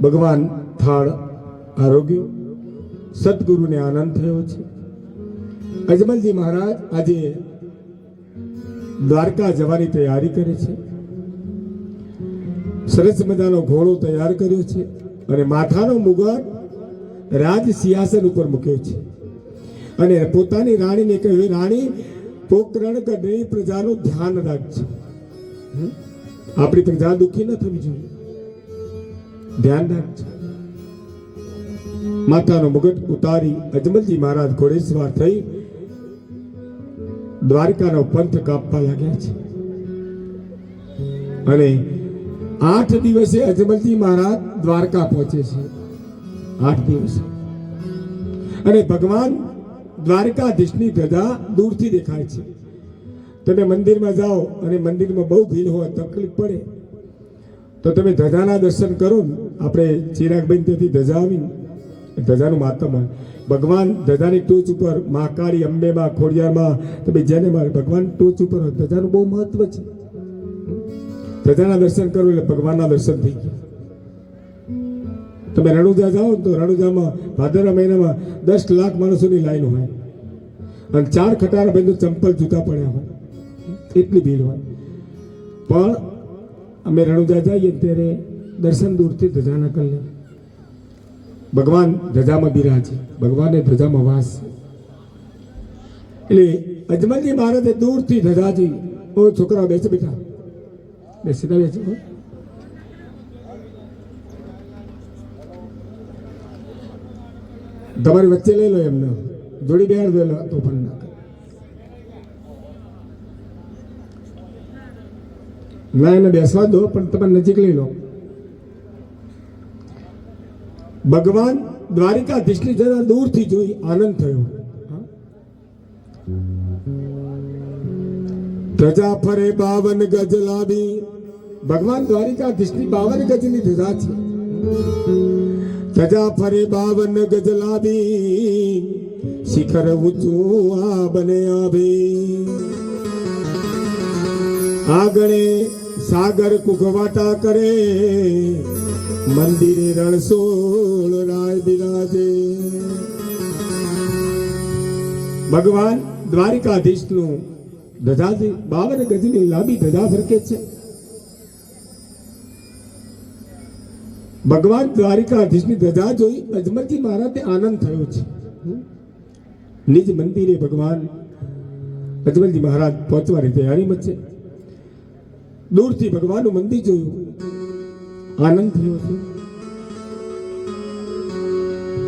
ભગવાન થાળ આરોગ્ય, સદગુરુને આનંદ થયો છે. અજમલજી મહારાજ આજે દ્વારકા જવાની તૈયારી કરે છે. સરસ મજાનો ઘોડો તૈયાર કર્યો છે અને માથાનો મુગટ રાજ સિંહાસન ઉપર મૂક્યો છે અને પોતાની રાણીને કહ્યું, રાણી, પોકરણ કઢી પ્રજાનું ધ્યાન રાખજો. આપણી પ્રજા દુઃખી ન થવી જોઈએ, ધ્યાન રાખજો. માતાનો મુગટ ઉતારી અજમલજી મહારાજ ઘોડેસવાર થઈ દ્વારકાનો પંથ કાપવા લાગ્યા છે. અને 8 દિવસે અજમલજી મહારાજ દ્વારકા પહોંચે છે. 8 દિવસે. અને ભગવાન દ્વારકાધીશની ધજા દૂરથી દેખાય છે. તમે મંદિરમાં જાઓ અને મંદિરમાં બહુ ભીડ હોય, તકલીફ પડે, તો તમે ધજાના દર્શન કરો ને. આપણે ચિરાગભાઈ ત્યાંથી ધજા આવીને, ધજાનું માતમ હોય. ભગવાન ધજાની ટોચ ઉપર, મહાકાળી, અંબેમાં, ખોડિયારમાં, તમે જેને મારે ભગવાન ટોચ ઉપર હોય. ધજાનું બહુ મહત્વ છે. ધજાના દર્શન કરો એટલે ભગવાનના દર્શન થઈ ગયા. તમે રણુજા જાઓ તો રણુજામાં ભાદરવા મહિનામાં 10 લાખ માણસોની લાઈન હોય અને 4 ખટારા ભાઈ ચંપલ જૂતા પડ્યા હોય, એટલી ભીડ હોય. પણ અમે રણુજા જઈએ ત્યારે દર્શન દૂરથી ધજાના કરી લે. ભગવાન ધજામાં બિરાજે, ભગવાને ધજામાં વાસ. એટલે અજમલજી મહારાજે દૂરથી ધજા જોઈ. ઓ છોકરા બેસે, બેઠા બેસી બેસે. તમારી વચ્ચે લઈ લો, એમને જોડી બેહાડ દો, તો પણ ના એને બેસવા દો, પણ તમે નજીક લઈ લો. ભગવાન દ્વારિકાધીશની જરા દૂરથી જોઈ આનંદ થયો. ધજા ફરે 52 ગજ લાવી. ભગવાન દ્વારિકાધીશની 52 ગજની ધજા છે. ધજા ફરે 52 ગજ લાવી, શિખર ઊંચું આ બને આવી. આગળે સાગર કુકવાટા કરે, મંદિરે રણછોડ રાય બિરાજે. ભગવાન દ્વારિકાધીશનું ધજાજી 52 ગજની લાંબી ધજા ફરકે છે. ભગવાન દ્વારિકાધીશની ધજા જોઈ અજમલજી મહારાજને આનંદ થયો છે. નિજ મંદિરે ભગવાન અજમલજી મહારાજ પહોંચવાની તૈયારીમાં છે. દૂરથી ભગવાનનું મંદિર જોયું, આનંદ થયો છે.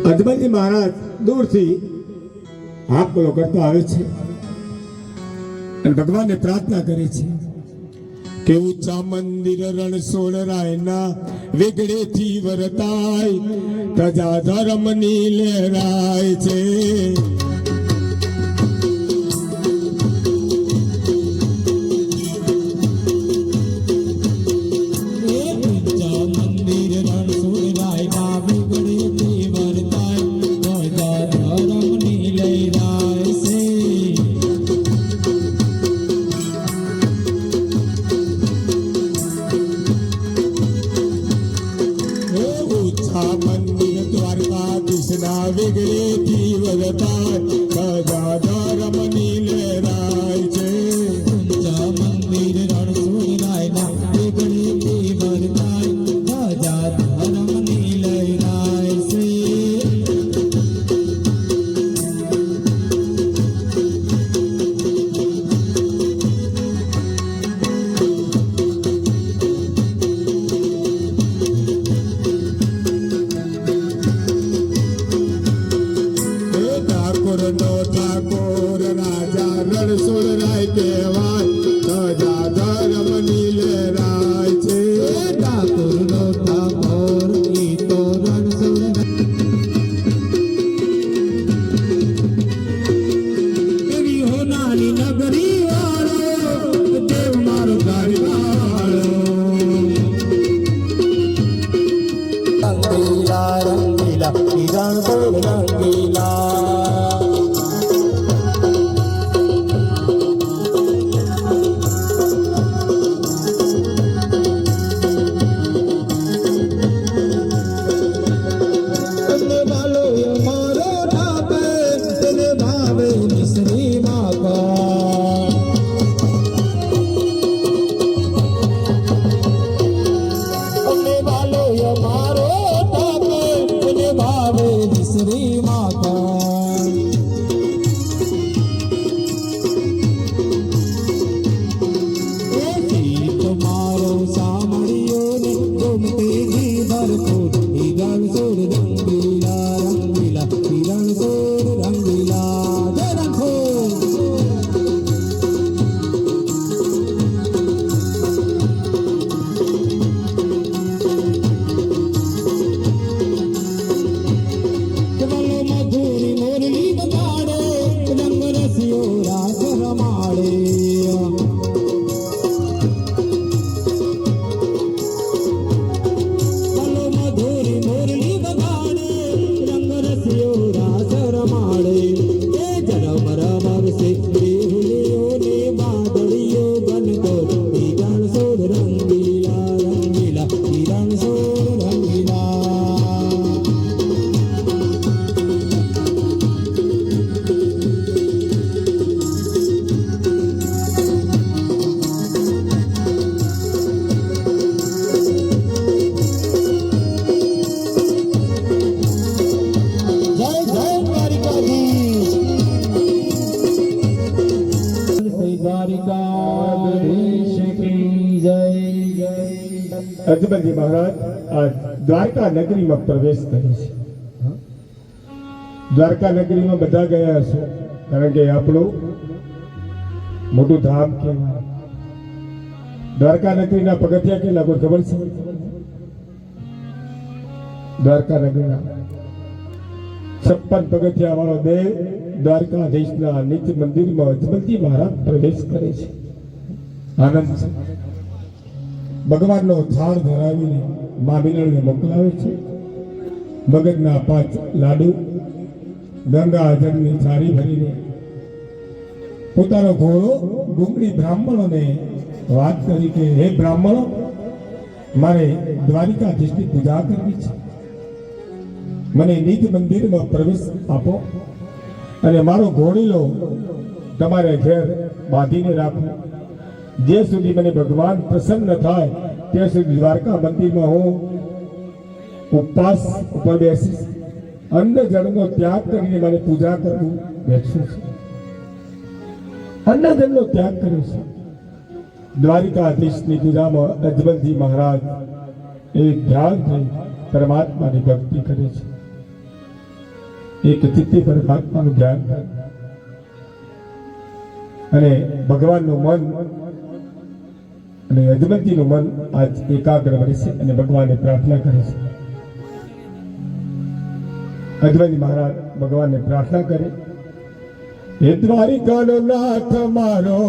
અજમલજી મહારાજ દૂરથી હાથ બોલો કરતા આવે છે અને ભગવાનને પ્રાર્થના કરે છે કે ઊંચા મંદિર રણછોડ રાયના વેગળેથી વરતાય પ્રજા ધર્મની લહેરાય છે. મંદિર દ્વારકાધીશના વેગળેથી વરતાય પ્રજા ધર્મની લહેરાય છે. ઊંચા મંદિર રણછોડ રાયના વેગળેથી વરતાય પ્રજા ધર્મની લહેરાય છે. ઠાકોર રાજા રણછોડ રાય કહેવાય પ્રજા ધર્મની લહેરાય છે. ઠાકોરનો ઠાકોર ઈ તો રણછોડ એવી હોનાની નગરી વાળો દેવ મારો ગાડીવાળો. રંગીલા રંગીલા ઈ રણછોડ રંગીલા. અજમલજી મહારાજ આ દ્વારકા નગરીમાં પ્રવેશ કરે છે. દ્વારકા નગરીમાં બધા ગયા હશે કારણ કે આપણું મોટું ધામ કહેવાય. દ્વારકા નગરીના પગથિયા કેટલા કોઈ ખબર છે? દ્વારકા નગરીના 56 પગથિયા વાળો દેવ દ્વારકાધીશના નિજ મંદિરમાં અજમલજી મહારાજ પ્રવેશ કરે છે. આનંદ છે. ભગવાનનો થાળ ધરાવીને મા મિલનને મોકલાવે છે. મગજના 5 લાડુ ગંગા જળની થાળી ભરીને પોતાનો ઘોડો ડુંગળી બ્રાહ્મણોને વાત કરી કે હે બ્રાહ્મણો, મારે દ્વારિકાધીશની પૂજા કરવી છે, મને નિજ મંદિરમાં પ્રવેશ આપો અને મારો ઘોડીલો તમારે ઘેર બાંધીને રાખો. જ્યાં સુધી મને ભગવાન પ્રસન્ન થાય ત્યાં સુધી દ્વારકા મંદિરમાં હું ઉપવાસ ઉપર બેસીશ, અન્ન જળનો ત્યાગ કરીને મને પૂજા કરવું બેઠું છું. અન્ન જળનો ત્યાગ કર્યો છે. દ્વારિકાધીશની પૂજામાં અજમલજી મહારાજ એ ધ્યાનથી પરમાત્માની ભક્તિ કરે છે, એક ચિત્તે પરમાત્માનું ધ્યાન કરે અને ભગવાનનું મન અને યજમાનજીનું મન આજ એકાગ્ર બને છે અને ભગવાનને પ્રાર્થના કરે છે. યજમાનજી મહારાજ ભગવાનને પ્રાર્થના કરે, હે દ્વારિકાનો નાથ મારો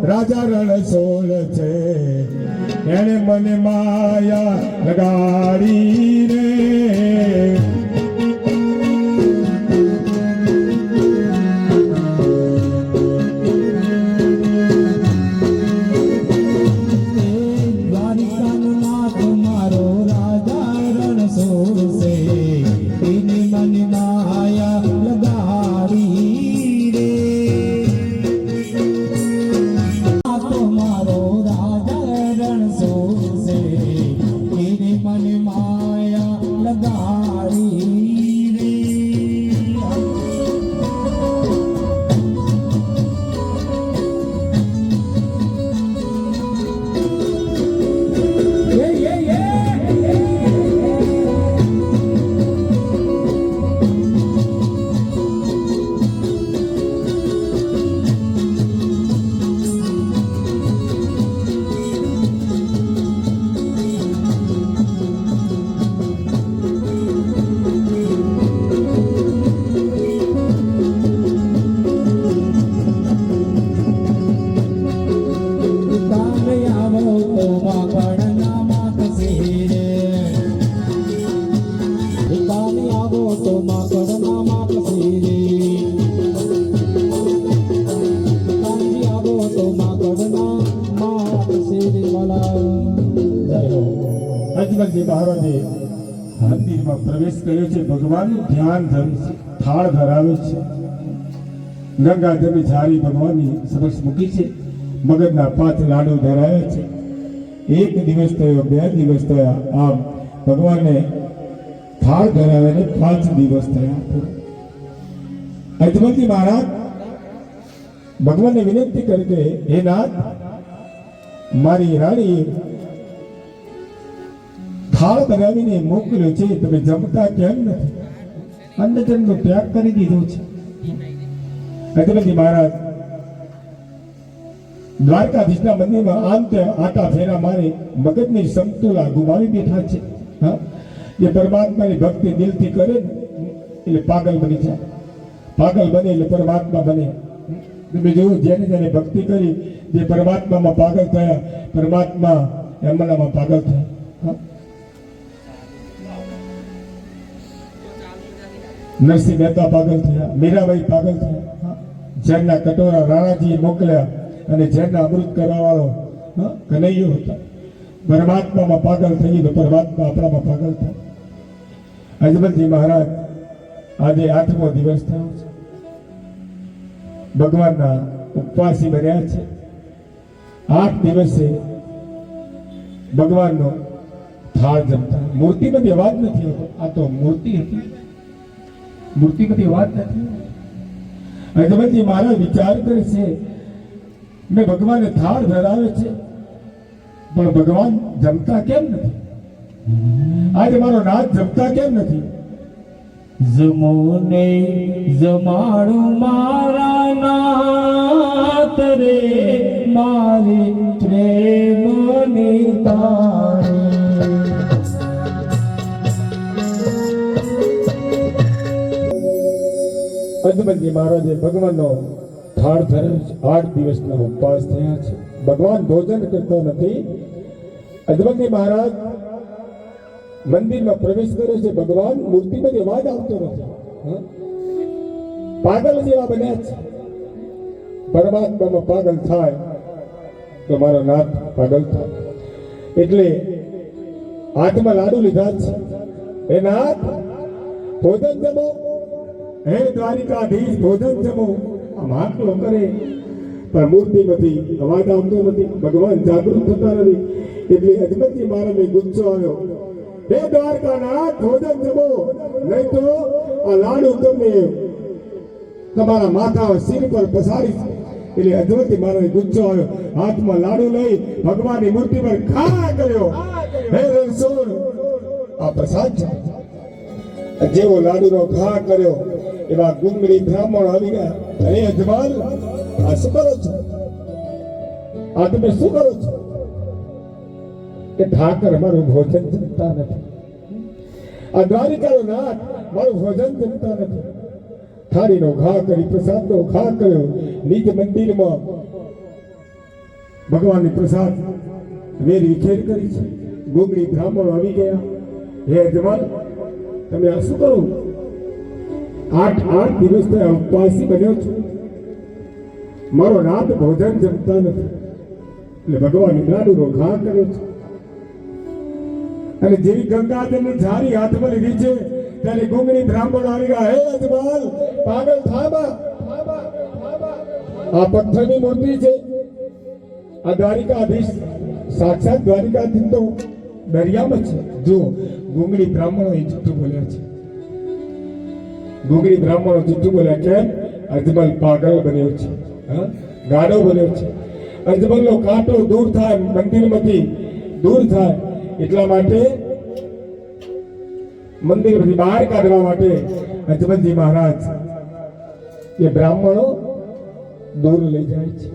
રાજા રણછોડ છે, એને મને માયા લગાડી રે. દ્વારિકાનો નાથ મારો રાજા રણછોડ છે, એની મને માયા લગાડી રે. નાથ મારો રાજા રણછોડ છે, એની મને માયા લગાડી રે. યજમાનજી મહારાજે મંદિરમાં પ્રવેશ કર્યો છે, ભગવાનનું ધ્યાન ધરે છે, થાળ ધરાવે છે, ગંગાજળની ઝારી ભગવાનની સમક્ષ મૂકી છે, મગજના 5 લાડુ ધરાયા છે. 1 દિવસ થયો, 2 દિવસ થયા, આમ ભગવાનને થાળ ધરાવીને 5 દિવસ થયા. યજમાનજી મહારાજ ભગવાનને વિનંતી કરી કે હે નાથ, મારી રાણી થાળ બનાવીને મોકલ્યો છે, તમે જમતા કેમ નથી? અન્નજનનો ત્યાગ કરી દીધો છે. યજમાનજી મહારાજ દ્વારકાધીશના મંદિરમાં આમ તેમ આટા ફેરા મારી મગજની સમતુલા ગુમાવી બેઠા છે. હા, જે પરમાત્માની ભક્તિ દિલથી કરે ને એટલે પાગલ બની જાય, પાગલ બને એટલે પરમાત્મા બને. તમે જોયું, જેને જેને ભક્તિ કરી, જે પરમાત્મામાં પાગલ થયા, પરમાત્મા એમનામાં પાગલ થયા. નરસિંહ મહેતા પાગલ થયા, મીરાબાઈ પાગલ થયા, ઝેરના કટોરા રાણાજીએ મોકલ્યા અને ઝેરના અમૃત કરવાવાળો કનૈયો હતા. પરમાત્મામાં પાગલ થઈ તો પરમાત્મા આપણામાં પાગલ થાય. યજમાનજી મહારાજ આજે 8મો દિવસ થયો છે, ભગવાનના ઉપવાસી બન્યા છે. 8 દિવસે ભગવાનનો થાળ જમતા. મૂર્તિમાંથી અવાજ નથી હોતો, આ તો મૂર્તિ હતી, મૂર્તિમાંથી વાત નથી. યજમાનજી મહારાજ વિચાર કરે છે, મેં ભગવાનને થાળ ધરાવે છે પણ ભગવાન જમતા કેમ નથી? આજે મારો નાથ જમતા કેમ નથી? જમોને જમાડું મારા નાથ રે, મારી પ્રેમની તારી. યજમાનજી મહારાજે ભગવાનનો થાળ ધર્યો છે. 8 દિવસના ઉપવાસ થયા છે. ભગવાન ભોજન કરતો નથી. યજમાનજી મહારાજ મંદિરમાં પ્રવેશ કર્યો છે, ભગવાન મૂર્તિમાંથી અવાજ આવતો નથી. પાગલ જેવા બન્યા છે. પરમાત્મામાં પાગલ થાય તો મારો નાથ પાગલ થાય. એટલે હાથમાં લાડુ લીધા છે. હે નાથ, ભોજન જમો. હે દ્વારિકાધીશ, ભોજન જમો. આમ આટલો કરે પણ મૂર્તિમાંથી અવાજ આવતો નથી. ભગવાન જાગૃત થતા નથી. એટલે યજમાનજી મહારાજને ગુસ્સો આવ્યો. હે દ્વારકાનાથ, ભોજન જમો, નહીં તો આ લાડુ તમને તમારા માથા શિર પર પસારીશ. એટલે યજમાનજી મહારાજને ગુસ્સો આવ્યો. હાથમાં લાડુ લઈ ભગવાનની મૂર્તિ પર ખા કર્યો. હે રણછોડ, આ પ્રસાદ છે. જેવો લાડુનો ઘા કર્યો એવા ગુંગળી બ્રાહ્મણ આવી ગયા. અરે યજમાન, આ શું કરો છો? આ તમે શું કરો છો? કે ઠાકર મારું ભોજન જમતા નથી. આ દ્વારિકાનો નાથ મારું ભોજન જમતા નથી. થાળીનો ઘા કરી, પ્રસાદનો ઘા કર્યો. નિજ મંદિરમાં ભગવાનની પ્રસાદ વેર વિખેર કરી છે. ગુંગળી બ્રાહ્મણો આવી ગયા. હે યજમાન, તમે આ શું કરો? 8 દિવસ થયા ઉપવાસી બન્યો છું. મારો નાથ ભોજન જમતા નથી. એટલે ભગવાન લાડુનો ઘા કર્યો છે. અને જેવી ગંગાજળની ઝારી હાથમાં લીધી છે ત્યારે ગુંગળી બ્રાહ્મણ આવી ગયા. હે યજમાન, પાગલ થાબા, આ પથ્થરની મૂર્તિ છે. આ દ્વારિકાધીશ સાક્ષાત દ્વારિકાધીશ તો દરિયામાં છે. જો ગુંગળી બ્રાહ્મણો એ જૂઠું બોલ્યા છે. ગુંગળી બ્રાહ્મણો જૂઠું બોલ્યા. કેમ? અજમલ પાગલ બન્યો છે, ગાડો બન્યો છે. અજમલનો કાંટો દૂર થાય, મંદિરમાંથી દૂર થાય એટલા માટે મંદિરમાંથી બહાર કાઢવા માટે અજમલજી મહારાજ એ બ્રાહ્મણો દૂર લઈ જાય છે.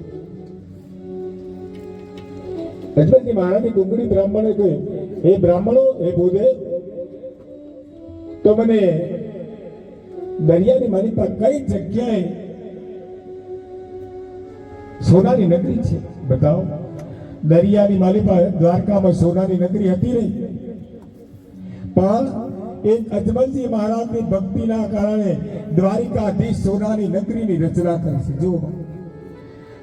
અજમલજી મહારાજ ગુંગળી બ્રાહ્મણે કહ્યું, હે બ્રાહ્મણો, હે ભૂદેવ, તો મને દરિયાની મારી પાસે કઈ જગ્યાએ સોનાની નગરી છે બતાવો. દરિયાની માલિપા દ્વારકામાં સોનાની નગરી હતી નહીં, પણ એ અજમલજી મહારાજની ભક્તિના કારણે દ્વારિકાધીશ સોનાની નગરીની રચના કરી છે. જુઓ,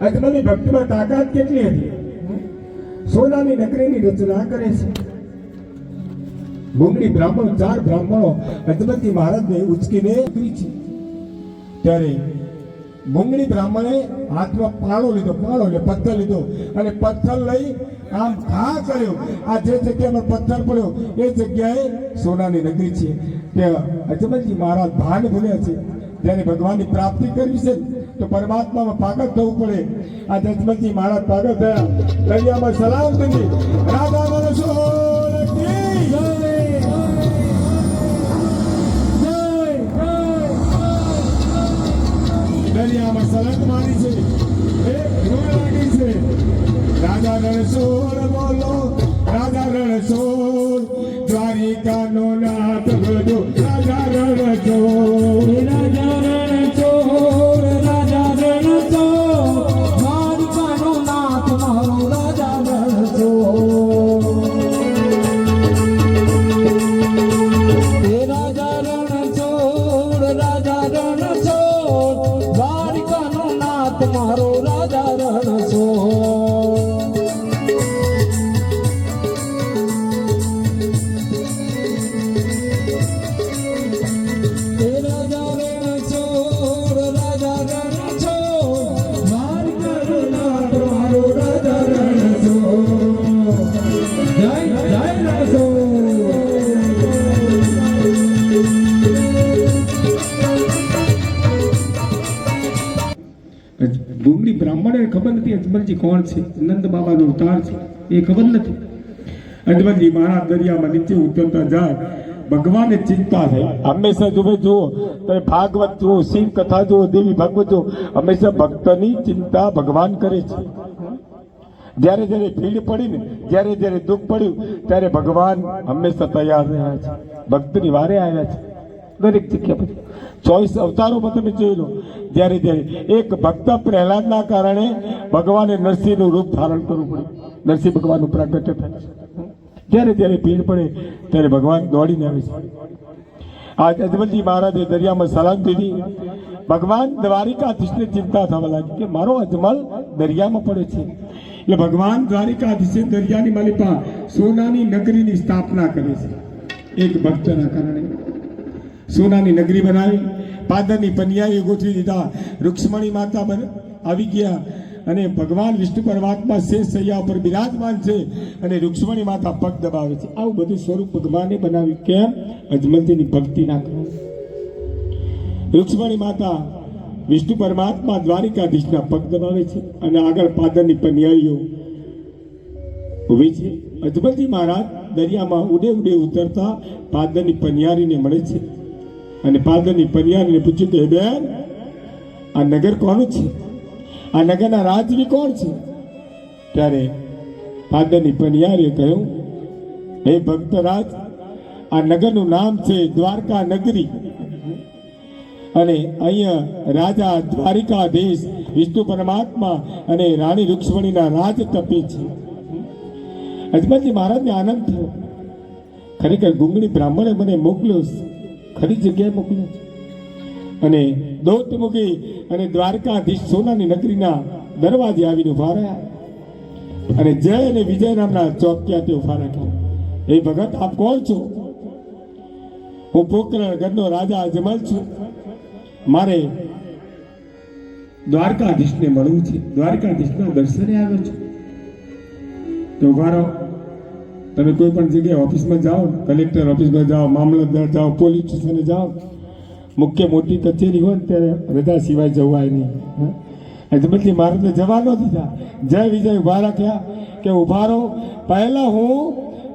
અજમલની ભક્તિમાં તાકાત કેટલી હતી. સોનાની નગરીની રચના કરે છે. ગુંગળી બ્રાહ્મણ, 4 બ્રાહ્મણો અજમલજી મહારાજને ઉચકીને ઉતરી છે. ત્યારે ગુંગળી બ્રાહ્મણે હાથમાં પાળો લીધો, એટલે પથ્થર લીધો અને પથ્થર લઈ આમ ઘા કર્યો. આ જે જગ્યામાં પથ્થર પડ્યો એ જગ્યાએ સોનાની નગરી છે. ત્યાં અજમલજી મહારાજ ભાન ભૂલ્યા છે. જ્યારે ભગવાનની પ્રાપ્તિ કરવી છે તો પરમાત્મામાં પાગલ થવું પડે. આ અજમલજી મહારાજ પાગલ થયા. દરિયામાં સલામ કરી રાધા દરિયામાં સલંગ મારી છે, એક ધૂળ લાગી છે. રાજા રણછોડ બોલો, રાજા રણછોડ, દ્વારિકાનો નાથ બધો રાજા રણછોડ. રાજા રણછોડ, રાજા રણછોડ, દ્વારિકાનો નાથ મારો રાજા રણછોડ. હે રાજા રણછોડ, રાજા રણછોડ, દ્વારિકાનો નાથ મારો રાજા રણછોડ. હે રાજા રણછોડ, રાજા રણછોડ, દ્વારિકાનો નાથ મારો રાજા રણછોડ. જય જય રણછોડ. ગુંગળી બ્રાહ્મણને ખબર નથી અજમલજી કોણ છે, નંદ બાબાનો અવતાર છે, એ ખબર નથી. અજમલજી મહારાજ દરિયામાં નીચે ઉતરતા જાય, ભગવાનને ચિંતા થઈ. હંમેશા તમે જુઓ, તમે ભાગવત જુઓ, શિવ કથા જુઓ, દેવી ભાગવત જુઓ, હંમેશા ભક્તની ચિંતા ભગવાન કરે છે. જ્યારે જ્યારે ભીડ પડી ને, જ્યારે જ્યારે દુઃખ પડ્યું ત્યારે ભગવાન હંમેશા તૈયાર રહ્યા છે, ભક્તની વારે આવ્યા છે. દરેક જગ્યા પર 24 અવતારોમાં તમે જોઈ લો. જ્યારે જ્યારે એક ભક્ત પ્રહલાદના કારણે ભગવાને નરસિંહનું રૂપ ધારણ કરવું પડ્યું, નરસિંહ ભગવાનનું પ્રાગટ્ય થાય છે. જ્યારે જ્યારે ભીડ પડે ત્યારે ભગવાન દોડીને આવે છે. આ અજમલજી મહારાજે દરિયામાં સલામ દીધી. ભગવાન દ્વારિકાધીશને ચિંતા થવા લાગી કે મારો અજમલ દરિયામાં પડે છે. એટલે ભગવાન દ્વારિકાધીશે દરિયાની માલિપા સોનાની નગરીની સ્થાપના કરી છે. એક ભક્તના કારણે સોનાની નગરી બનાવી. પાદરની પનિયાએ ગોઠવી દીધા. રૂક્ષ્મણી માતા આવી ગયા અને ભગવાન વિષ્ણુ પરમાત્મા શેષ સૈયા ઉપર બિરાજમાન છે અને રૂક્ષ્મણી માતા પગ દબાવે છે. આવું બધું સ્વરૂપ ભગવાને બનાવ્યું. કેમ? અજમલજીની ભક્તિ ના કરો. રૂક્ષ્મણી માતા વિષ્ણુ પરમાત્મા દ્વારિકાધીશના પગ દબાવે છે અને આગળ પાદરની પનિયાઈઓ ઉભી છે. અજમલજી મહારાજ દરિયામાં ઉડે ઉડે ઉતરતા પાદરની પનિયારીને મળે છે અને પાદરની પનિયારીને પૂછ્યું કે બેન આ નગર કોનું છે, આ નગરના રાજવી કોણ છે? ત્યારે પાદરની પનિયારીએ કહ્યું, હે ભક્તરાજ, આ નગરનું નામ છે દ્વારકા નગરી અને અહીંયા રાજા દ્વારિકાધીશ વિષ્ણુ પરમાત્મા અને રાણી રૂક્ષ્મણીના રાજ તપે છે. અજમલજી મહારાજને આનંદ થયો. ખરેખર ગુંગળી બ્રાહ્મણે મને મોકલ્યો, ખરી જગ્યાએ મોકલ્યો છે. અને દોટ મૂકી અને દ્વારકાધીશ સોનાની નગરીના દરવાજે આવીને ઉભા રહ્યા અને જય અને વિજય નામના ચોકિયા તે ઉભા રાખ્યા. એ ભગત આપ કોણ છો? હું પોકરણગઢનો રાજા અજમલ છું. મારે દ્વારકાધીશને મળવું છે, દ્વારકાધીશના દર્શને આવ્યો છું. તો ઉભા રહો. તમે કોઈ પણ જગ્યાએ ઓફિસમાં જાઓ, કલેક્ટર ઓફિસમાં જાઓ, મામલતદાર જાઓ, પોલીસ સ્ટેશને જાઓ, મુખ્ય મોટી કચેરી હોય ને ત્યારે રજા સિવાય જવાય નહીં. અજમલજી મહારાજને જવા ન દીધા. જય વિજય ઉભા રાખ્યા કે ઉભા રહો, પહેલા હું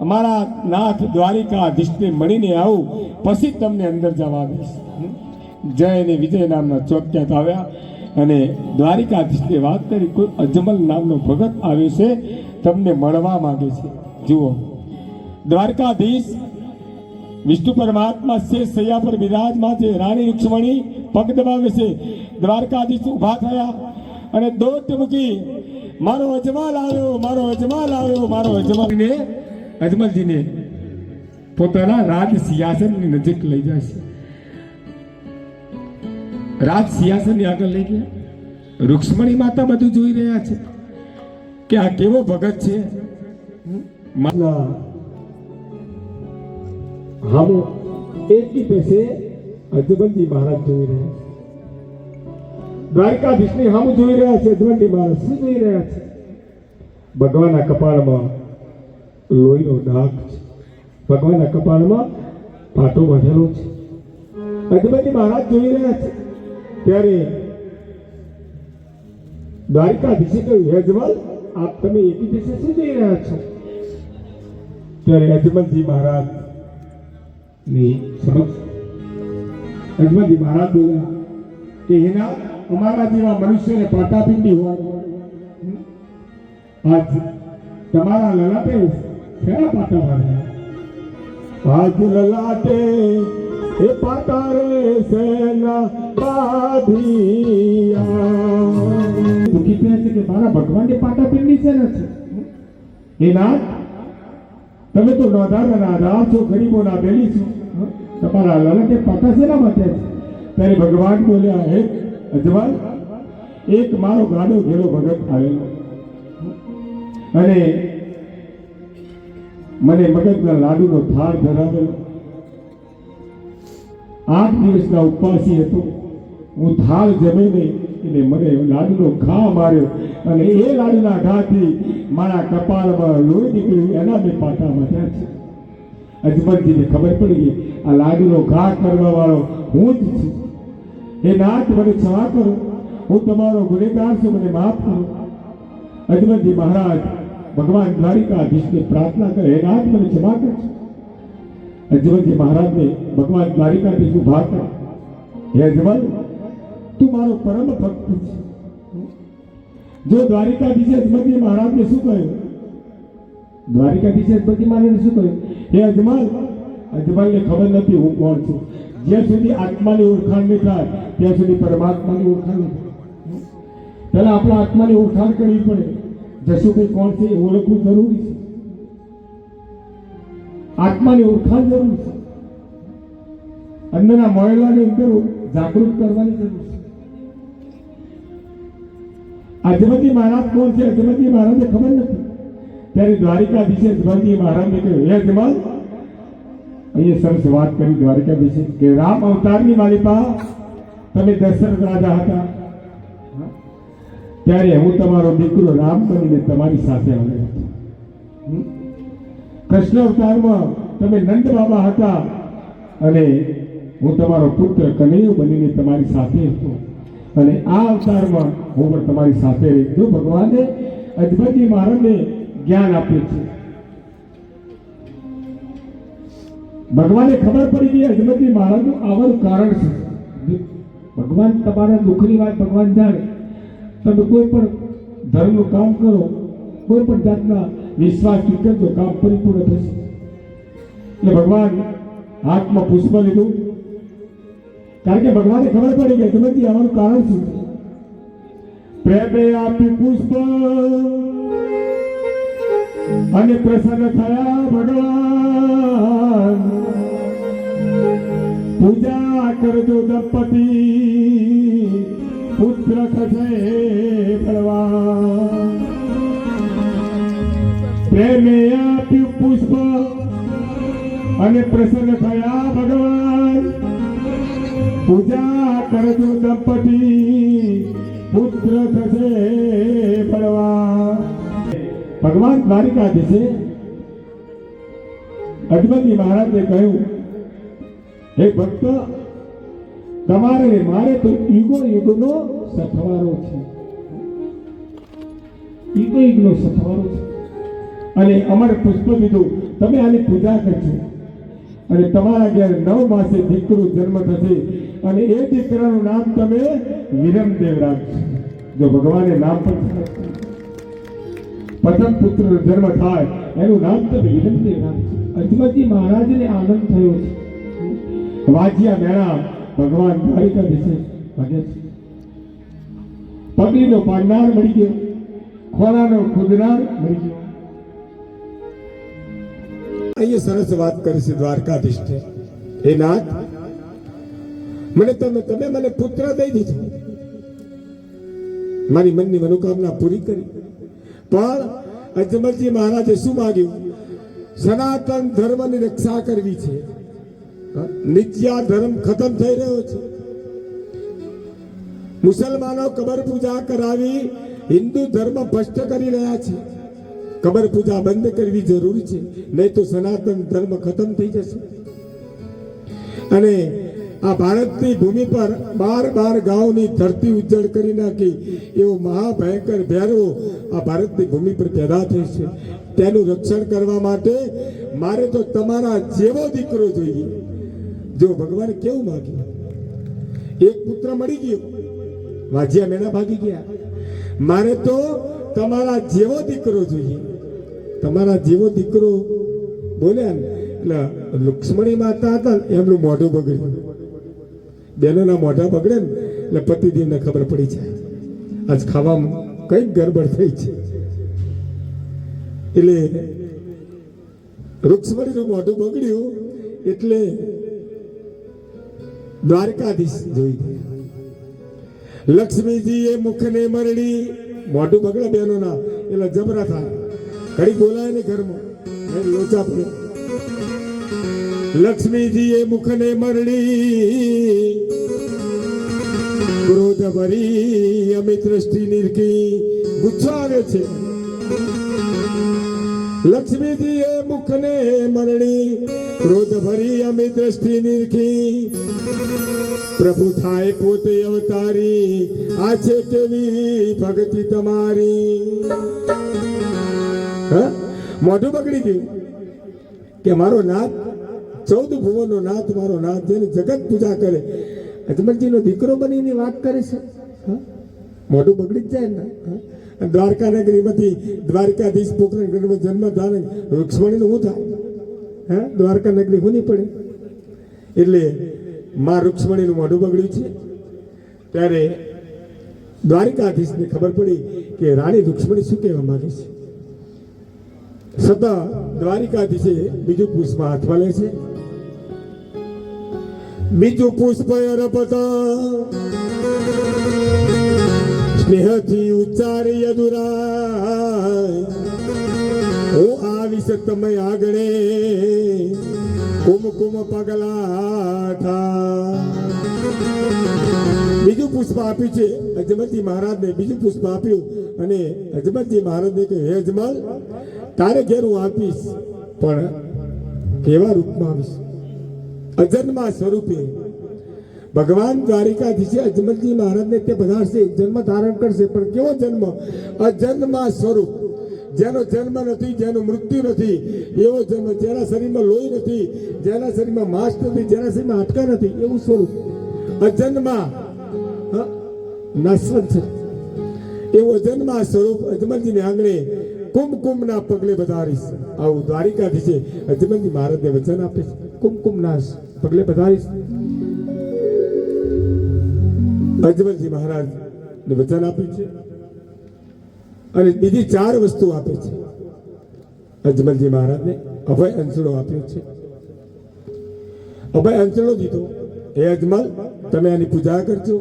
અમારા નાથ દ્વારિકાધીશને મળીને આવું, પછી તમને અંદર જવા દઈશ. જય અને વિજય નામના ચોકિયાત આવ્યા અને દ્વારિકાધીશને વાત કરી, કોઈ અજમલ નામનો ભગત આવ્યો છે, તમને મળવા માંગે છે. જુઓ, દ્વારકાધીશ વિષ્ણુ પરમાત્મા છે, સૈયા પર બિરાજમાન છે. રાણી રૂક્ષ્મણી પગ દબાવે છે. દ્વારકાધીશ ઊભા થયા અને દોટ મૂકી, મારો અજમાલ આવ્યો, મારો અજમાલ આવ્યો, મારો અજમાલને અજમલજીને પોતાના રાજ સિંહાસનની નજીક લઈ જાય છે. રાજ સિંહાસનની આગળ લઈ ગયા. રૂક્ષ્મણી માતા બધું જોઈ રહ્યા છે કે આ કેવો ભગત છે. हम एक ही पैसे अजमलजी महाराज જોઈ રહ્યા છે. દ્વારકાધીશને હમ જોઈ રહ્યા છે. અજમલજી મહારાજ શું જોઈ રહ્યા છે? ભગવાનના કપાળમાં લોહીનો ડાઘ છે, ભગવાનના કપાળમાં પાટો બાંધેલો છે. અજમલજી મહારાજ જોઈ રહ્યા છે. ત્યારે દ્વારકાધીશે કહ્યું, હે અજમલ, આપ તમે એકી પાસે શું જોઈ રહ્યા છો? ત્યારે અજમલજી મહારાજ ની સમક્ષ અજમલજી મહારાજ બોલ્યા કે એના અમારા જેવા મનુષ્યને પાટાપિંડી હોય, આજ તમારા લલાટે શેના પાટા માર્યા? આજ લલાટે એ પાટા રે શેના બાંધિયા. દુઃખી કહે છે કે મારા ભગવાનની પાટાપિંડી છે ને છે. એના તમે તો નોંધાના રાહ છો, ગરીબોના બેલી છો, તમારા લલાટે પાટા શેના માટે છે? ત્યારે ભગવાન બોલ્યા, હે અજમલ, એક મારો ગાડો ઘેરો ભગત આવેલો અને મને મગજના લાડુનો થાળ ધરાવેલો. 8 દિવસના ઉપવાસી હતો. હું થાળ જમે નહીં એટલે મને લાડુનો ઘા માર્યો અને એ લાડુના ઘાથી મારા કપાળમાં લોહી નીકળ્યું. એના મેં પાટા બાંધ્યા છે. અજમલજીને ખબર પડી ગઈ, આ લાડુનો ઘા કરવા વાળો હું જ છું. એ નાથ, મને ક્ષમા કરો, હું તમારો ગુનેગાર છું, મને માફ કરો. અજમલજી મહારાજ ભગવાન દ્વારિકાધીશને પ્રાર્થના કરે, હે નાથ, મને ક્ષમા કરજો. અજમલજી મહારાજને ભગવાન દ્વારિકાધીશ ઉભા કરે, હે અજમલ, તું મારો પરમ ભક્ત છે. જો દ્વારિકાધીશે અજમલજી મહારાજને શું કહ્યું? દ્વારિકાધીશે અજમલજી મહારાજને શું કહ્યું? હે અજમલ, અજમલને ખબર નથી હું કોણ છું. જ્યાં સુધી આત્માની ઓળખાણ નહીં થાય ત્યાં સુધી પરમાત્માની ઓળખાણ નહીં થાય. પહેલા આપણા આત્માની ઓળખાણ કરવી પડે. જશુભાઈ કોણ છે એ ઓળખવું જરૂરી છે. આત્માની ઓળખાણ જરૂરી છે. અંદરના મોયલાની અંદર જાગૃત કરવાની જરૂર છે. અજમલજી મહારાજ કોણ છે? અજમલજી મહારાજને ખબર નથી. ત્યારે દ્વારિકાધીશે અજમલજી મહારાજને કહ્યું, હે અજમલ, અહીંયા સરસ વાત કરી દ્વારિકાધીશે કે રામ અવતારની માલિકા તમે દશરથ રાજા હતા, ત્યારે હું તમારો દીકરો રામ બનીને તમારી સાથે આવ્યો હતો. કૃષ્ણ અવતારમાં તમે નંદ બાબા હતા અને હું તમારો પુત્ર કનૈયો બનીને તમારી સાથે હતો અને આ અવતારમાં હું પણ તમારી સાથે રહી. જો ભગવાને અજમલજી મહારાજને જ્ઞાન આપ્યું છે ભગવાને ખબર પડી ગઈ અજમલજી મહારાજનું આવવાનું કારણ છે. ભગવાન તમારા દુઃખની વાત ભગવાન જાણે. તમે કોઈ પણ ધર્મનું કામ કરો, કોઈ પણ જાતના વિશ્વાસથી કરજો, કામ પરિપૂર્ણ થશે. એટલે ભગવાન હાથમાં પુષ્પ લીધું, કારણ કે ભગવાને ખબર પડી ગઈ અજમલજી આવવાનું કારણ શું છે. પ્રેમે આપી પુષ્પ અને પ્રસન્ન થયા ભગવાન. પૂજા કરજો દંપતી, પુત્ર થશે બળવાન. પ્રેમે આપ્યું પુષ્પ અને પ્રસન્ન થયા ભગવાન. પૂજા કરજો દંપતી, પુત્ર થશે બળવાન. ભગવાન દ્વારિકાધીશે અજમલજી મહારાજને કહ્યું, હે ભક્ત, તમારે ને મારે તો યુગો યુગનો સથવારો છે. યુગો યુગનો સથવારો છે. અને અમારે પુષ્પ દીધું, તમે આની પૂજા કરજો અને તમારા ઘેર 9 માસે દીકરો જન્મ થશે અને એ દીકરાનું નામ તમે વિરમદેવ રાખજો. જો ભગવાને નામ પણ પ્રથમ પુત્ર જન્મ થાય એનું નામ તમે વિરમદેવ રાખજો. અજમલજી મહારાજને આનંદ થયો છે. વાજિયા મેળા ભગવાન દ્વારિકાધીશે ભગે છે. પગલીનો પાડનાર મળી ગયો, ખોરાનો ખુદનાર મળી ગયો. અહીંયા સરસ વાત કરી છે દ્વારકાધીશ. હે નાથ, તમે મને પુત્ર દઈ દીધો, મારી મનની મનોકામના પૂરી કરી. પણ અજમલજી મહારાજે શું માંગ્યું? સનાતન ધર્મની રક્ષા કરવી છે. નિત્યા ધર્મ ખતમ થઈ રહ્યો છે. મુસલમાનો કબર પૂજા કરાવી હિન્દુ ધર્મ ભ્રષ્ટ કરી રહ્યા છે. કબર પૂજા બંધ કરવી જરૂરી છે, નહીં તો સનાતન ધર્મ ખતમ થઈ જશે. અને આ ભારતની ભૂમિ પર 12 ગામની ધરતી ઉજ્જડ કરી નાખી એવો મહાભયંકર ભેરવો આ ભારતની ભૂમિ પર પેદા થઈ છે. તેનું રક્ષણ કરવા માટે મારે તો તમારા જેવો દીકરો જોઈએ. જો ભગવાને કેવું માંગ્યું, એક પુત્ર મળી ગયો, વાજિયા મેળા ભાગી ગયા. મારે તો તમારા જેવો દીકરો જોઈએ. તમારા જેવો દીકરો બોલ્યા ને એટલે લુક્ષ્મણી માતા હતા ને એમનું મોઢું બગડ્યું. બહેનોના મોઢા બગડે ને એટલે પતિદેવને ખબર પડી જાય આજ ખાવામાં કઈક ગડબડ થઈ છે. એટલે રુક્ષ્મણીનું મોઢું બગડ્યું એટલે દ્વારકાધીશ જોઈ ગયા. લક્ષ્મીજીએ મુખને મરડી, મોઢું બગડે બહેનોના એટલે જબરા થાય, ઘડી બોલાય ને ઘરમાં લોચા પડે. લક્ષ્મીજીએ મુખને મરડી, ક્રોધ ભરી અમિત દ્રષ્ટિ નિરખી. ગુસ્સો આવે છે. લક્ષ્મીજીએ મુખને મરડી, ક્રોધ ભરી અમિત દ્રષ્ટિ નિરખી. પ્રભુ થાય પોતે અવતારી, આ છે કેવી ભક્તિ તમારી. મોઢું બગડી ગયું કે મારો નાથ 14 ભુવનનો નાથ, મારો નાથ જેની જગત પૂજા કરે, અજમલજીનો દીકરો બનીને વાત કરે છે. મોઢું બગડી જ જાય ને. દ્વારકા નગરીમાંથી દ્વારકાધીશ પોકરણ ગઢમાં જન્મ ધારણ રુક્ષ્મણીનું શું થાય? દ્વારકા નગરી હોની પડે. એટલે માં રુક્ષ્મણીનું મોઢું બગડ્યું છે. ત્યારે દ્વારકાધીશને ખબર પડી કે રાણી રુક્ષ્મણી શું કહેવા માંગે છે. છતાં દ્વારિકાધીશે બીજું પુષ્પ હાથમાં લે છે. બીજું પુષ્પ અરપતા સ્નેહથી ઉચ્ચારી અધુરાય. હું આવીશ તમે આગળે, કુમકુમ પગલા થા. બીજું પુષ્પ આપ્યું છે અજમલજી મહારાજને. બીજું પુષ્પ આપ્યું અને અજમલજી મહારાજને કહ્યું, હે અજમલ, તારે ઘેર હું આપીશ, પણ કેવા રૂપમાં આવીશ? અજન્મા સ્વરૂપે. ભગવાન દ્વારિકાધીશે અજમલજી મહારાજને તે પધારશે, જન્મ ધારણ કરશે, પણ કેવો જન્મ? અજન્મા સ્વરૂપ. જેનો જન્મ નથી, જેનું મૃત્યુ નથી, એવો જન્મ, જેના શરીરમાં લોહી નથી, જેના શરીરમાં માંસ નથી, જેના શરીરમાં હાડકાં નથી, એવું સ્વરૂપ અજન્મા, નાશવંત છે. એવો અજન્મા સ્વરૂપ અજમલજીને આંગણે કુમકુમના પગલે પધારીશ. આવું દ્વારિકાધીશે અજમલજી મહારાજને વચન આપે છે. કુમકુમના પગલે પધારીશ. અજમલજી મહારાજ વચન આપ્યું છે અને બીજી 4 વસ્તુ આપે છે. અજમલજી મહારાજને અભય અંસળો આપ્યો છે. અભય અંસળો દીધો, હે અજમલ તમે આની પૂજા કરજો.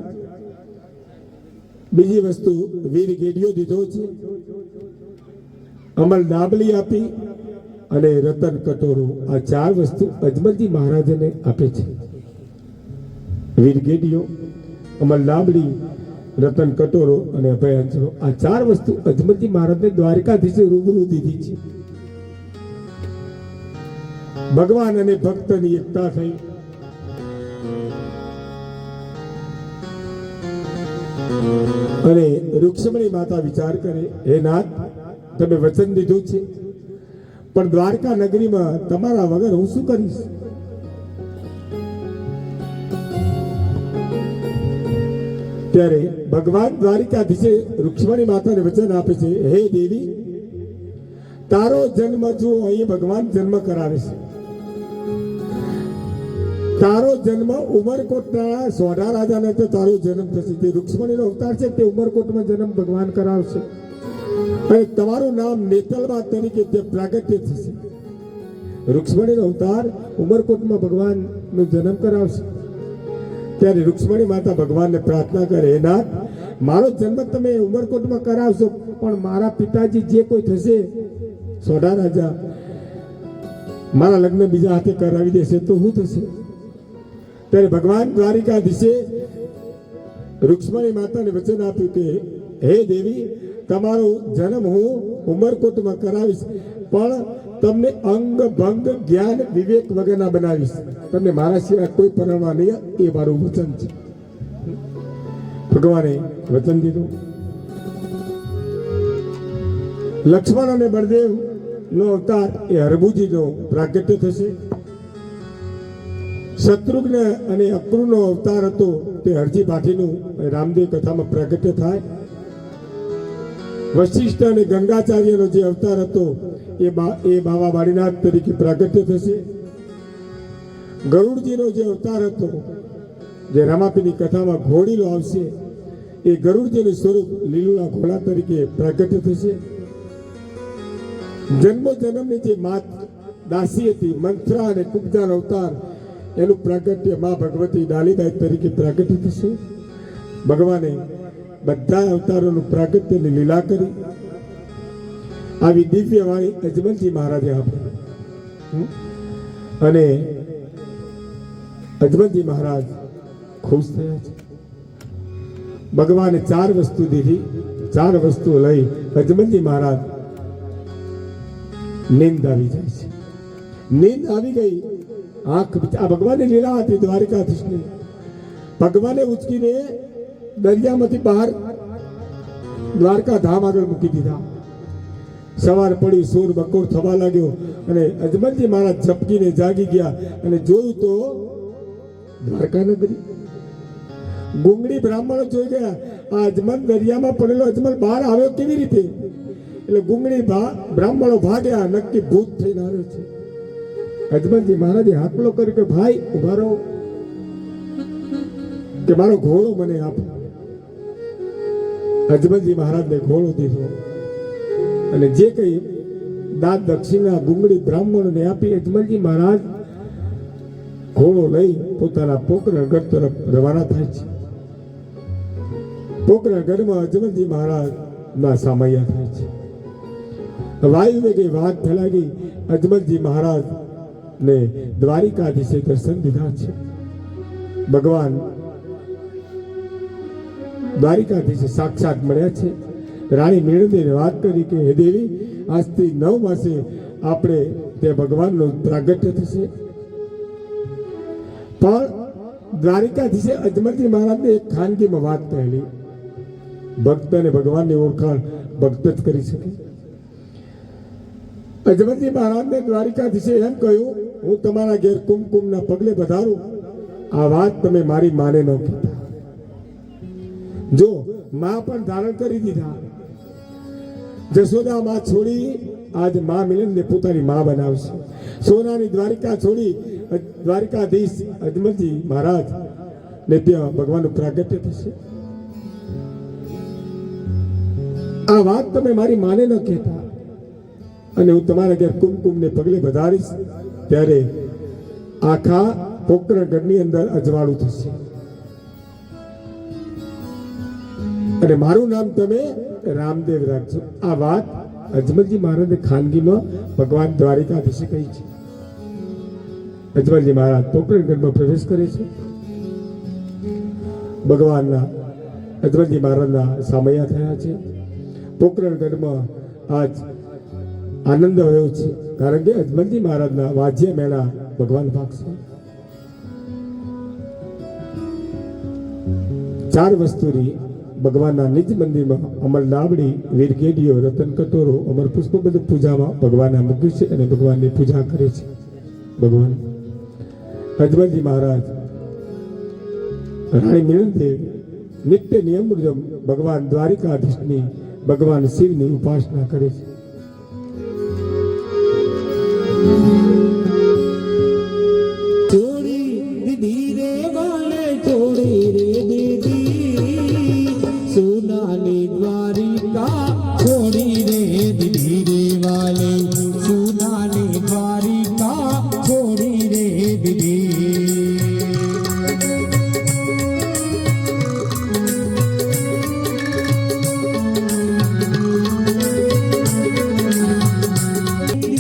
બીજી વસ્તુ વીર ગેડિયો દીધો છે, અમલ ડાબલી આપી અને રતન કટોરો. આ 4 વસ્તુ અજમલજી મહારાજને આપે છે. વીર ગેડિયો, અમલ ડાબલી, રતન કટોરો અને અભય અંસળો. આ 4 વસ્તુ અજમલજી મહારાજને દ્વારકાધીશે રૂબરૂ દીધી છે. ભગવાન અને ભક્તની એકતા થઈ. અને રૂક્ષ્મણી માતા વિચાર કરે, હે નાથ તમે વચન દીધું છે, પણ દ્વારકા નગરીમાં તમારા વગર હું શું કરીશ? ત્યારે ભગવાન દ્વારિકાધીશે રૂક્ષ્મણી માતાને વચન આપે છે, હે દેવી તારો જન્મ જો અહીં ભગવાન જન્મ કરાવે છે. તારો જન્મ ઉમરકોટના સોઢા રાજાને તો તારો જન્મ થશે. જે રૂક્ષ્મણીનો અવતાર છે તે ઉમરકોટમાં જન્મ ભગવાન કરાવશે અને તમારું નામ નેતલબા તરીકે તે પ્રાગટ્ય થશે. રૂક્ષ્મણીનો અવતાર ઉમરકોટમાં ભગવાનનો જન્મ કરાવશે. ત્યારે રૂક્ષ્મણી માતા ભગવાનને પ્રાર્થના કરે, હે નાથ મારો જન્મ તમે ઉમરકોટમાં કરાવશો, પણ મારા પિતાજી જે કોઈ થશે સોઢા રાજા, મારા લગ્ન બીજા હાથે કરાવી દેશે તો શું થશે? ત્યારે ભગવાન દ્વારિકાધીશે રૂક્ષ્મણી માતાને વચન આપ્યું કે હે દેવી તમારો જન્મ હું ઉમરકોટમાં કરાવીશ, પણ તમને અંગ ભંગ જ્ઞાન વિવેક વગરના બનાવીશ. તમને મારા સિવાય કોઈ પરણવા નહીં, એ મારું વચન છે. ભગવાને વચન દીધું. લક્ષ્મણ અને બળદેવ નો અવતાર એ હરભુજીનો પ્રાગટ્ય થશે. શત્રુઘ્ન અને અક્રૂરનો અવતાર હતો તે હરજી પાઠીનું રામદેવ કથામાં પ્રાગટ્ય થાય. વશિષ્ઠ અને ગંગાચાર્યનો જે અવતાર હતો એ બાવા બાળીનાથ તરીકે પ્રાગટ્ય થશે. ગરુડજીનો જે અવતાર હતો, જે રામાપીની કથામાં ઘોડીલો આવશે, એ ગરુડજીનું સ્વરૂપ લીલુલા ઘોડા તરીકે પ્રાગટ્ય થશે. જન્મો જન્મની જે માત દાસી હતી મંથરા અને કુબ્જાનો અવતાર, એનું પ્રાગટ્ય માં ભગવતી ડાલીબાઈ તરીકે પ્રાગટ્ય થશે. ભગવાને બધા અવતારોનું પ્રાગટ્યની લીલા કરી. આવી દિવ્ય વાણી અજમલજી મહારાજે આપી અને અજમલજી મહારાજ ખુશ થયા છે. ભગવાને 4 વસ્તુ દીધી. 4 વસ્તુ લઈ અજમલજી મહારાજ નીંદ આવી જાય છે. નીંદ આવી ગઈ. આંખ, આ ભગવાનની લીલા હતી દ્વારિકાધીશની. ભગવાને ઉચકીને દરિયામાંથી બહાર દ્વારકા ધામ આગળ મૂકી દીધા. સવાર પડી, સૂર બકોર થવા લાગ્યો અને અજમલજી મહારાજ ઝપકીને જાગી ગયા અને જોયું તો દ્વારકા નગરી. ગુંગળી બ્રાહ્મણો જોઈ ગયા, આ અજમલ દરિયામાં પડેલો અજમલ બહાર આવ્યો કેવી રીતે? એટલે ગુંગળી બ્રાહ્મણો ભાગ્યા, નક્કી ભૂત થઈને આવ્યો છે. અજમલજી મહારાજે હાકલો કર્યો કે ભાઈ ઉભા રહો, કે મારો ઘોડો મને આપો. અજમલજી મહારાજને ઘોડો દીધો અને જે કઈ દાન દક્ષિણા ગુંગળી બ્રાહ્મણોને આપી અજમલજી મહારાજ ઘોડો લઈ પોતાના પોકરણગઢ તરફ રવાના થાય છે. પોકરણગઢમાં અજમલજી મહારાજ ના સામૈયા થાય છે. વાયુ વેગે વાત ફેલાગી. અજમલજી મહારાજ ને દ્વારિકાધીશે દર્શન દીધા છે. ભગવાન દ્વારિકાધીશે સાક્ષાત મળ્યા છે. રાણી મેળવીને વાત કરી કે હે દેવી આજથી 9 માસે આપણે તે ભગવાનનું પ્રાગટ્ય થશે. પણ દ્વારિકાધીશે અજમલજી મહારાજને એક ખાનગીમાં વાત કહેલી. ભક્ત અને ભગવાનની ઓળખાણ ભક્ત જ કરી શકે. અજમલજી મહારાજને દ્વારિકાધીશે એમ કહ્યું, હું તમારા ઘેર કુમકુમના પગલે પધારું, આ વાત તમે મારી માને ન કહેતા. જો માં પણ ધારણ કરી દીધા. જશોદા માં છોડી આજ માં મિલનને પોતાની માં બનાવશે. સોનાની દ્વારિકા છોડી દ્વારિકાધીશ અજમલજી મહારાજ ને ત્યાં ભગવાનનું પ્રાગટ્ય થશે. આ વાત તમે મારી માને ન કહેતા અને હું તમારા ઘેર કુમકુમને પગલે વધારીશ ત્યારે આખા પોકરણગઢની અંદર અજવાળું થશે અને મારું નામ તમે રામદેવ રાખજો. આ વાત અજમલજી મહારાજે ખાનગીમાં ભગવાન દ્વારિકાધીશે કહી છે. અજમલજી મહારાજ પોકરણગઢમાં પ્રવેશ કરે છે. ભગવાનના અજમલજી મહારાજના સામૈયા થયા છે. પોકરણગઢમાં આજ આનંદ રહ્યો છે, કારણ કે અજમલજી મહારાજના વાજ્ય મેળા ભગવાન ભાગશે. 4 વસ્તુની ભગવાનના નિજ મંદિરમાં અમર લાવડી, વીરગેડીઓ, રતન કટોરો, અમર પુષ્પ બધું પૂજામાં ભગવાનને મૂક્યું છે અને ભગવાનની પૂજા કરે છે. ભગવાન અજમલજી મહારાજ રાણી મિલનદેવ નિત્ય નિયમ મુજબ ભગવાન દ્વારિકાધીશની, ભગવાન શિવની ઉપાસના કરે છે. छोड़ी दीदी रे वाले छोड़ी रे दीदी सोनाली द्वारिका छोड़ी रे दीदी रे वाले सोनाली द्वारिका छोड़ी रे दीदी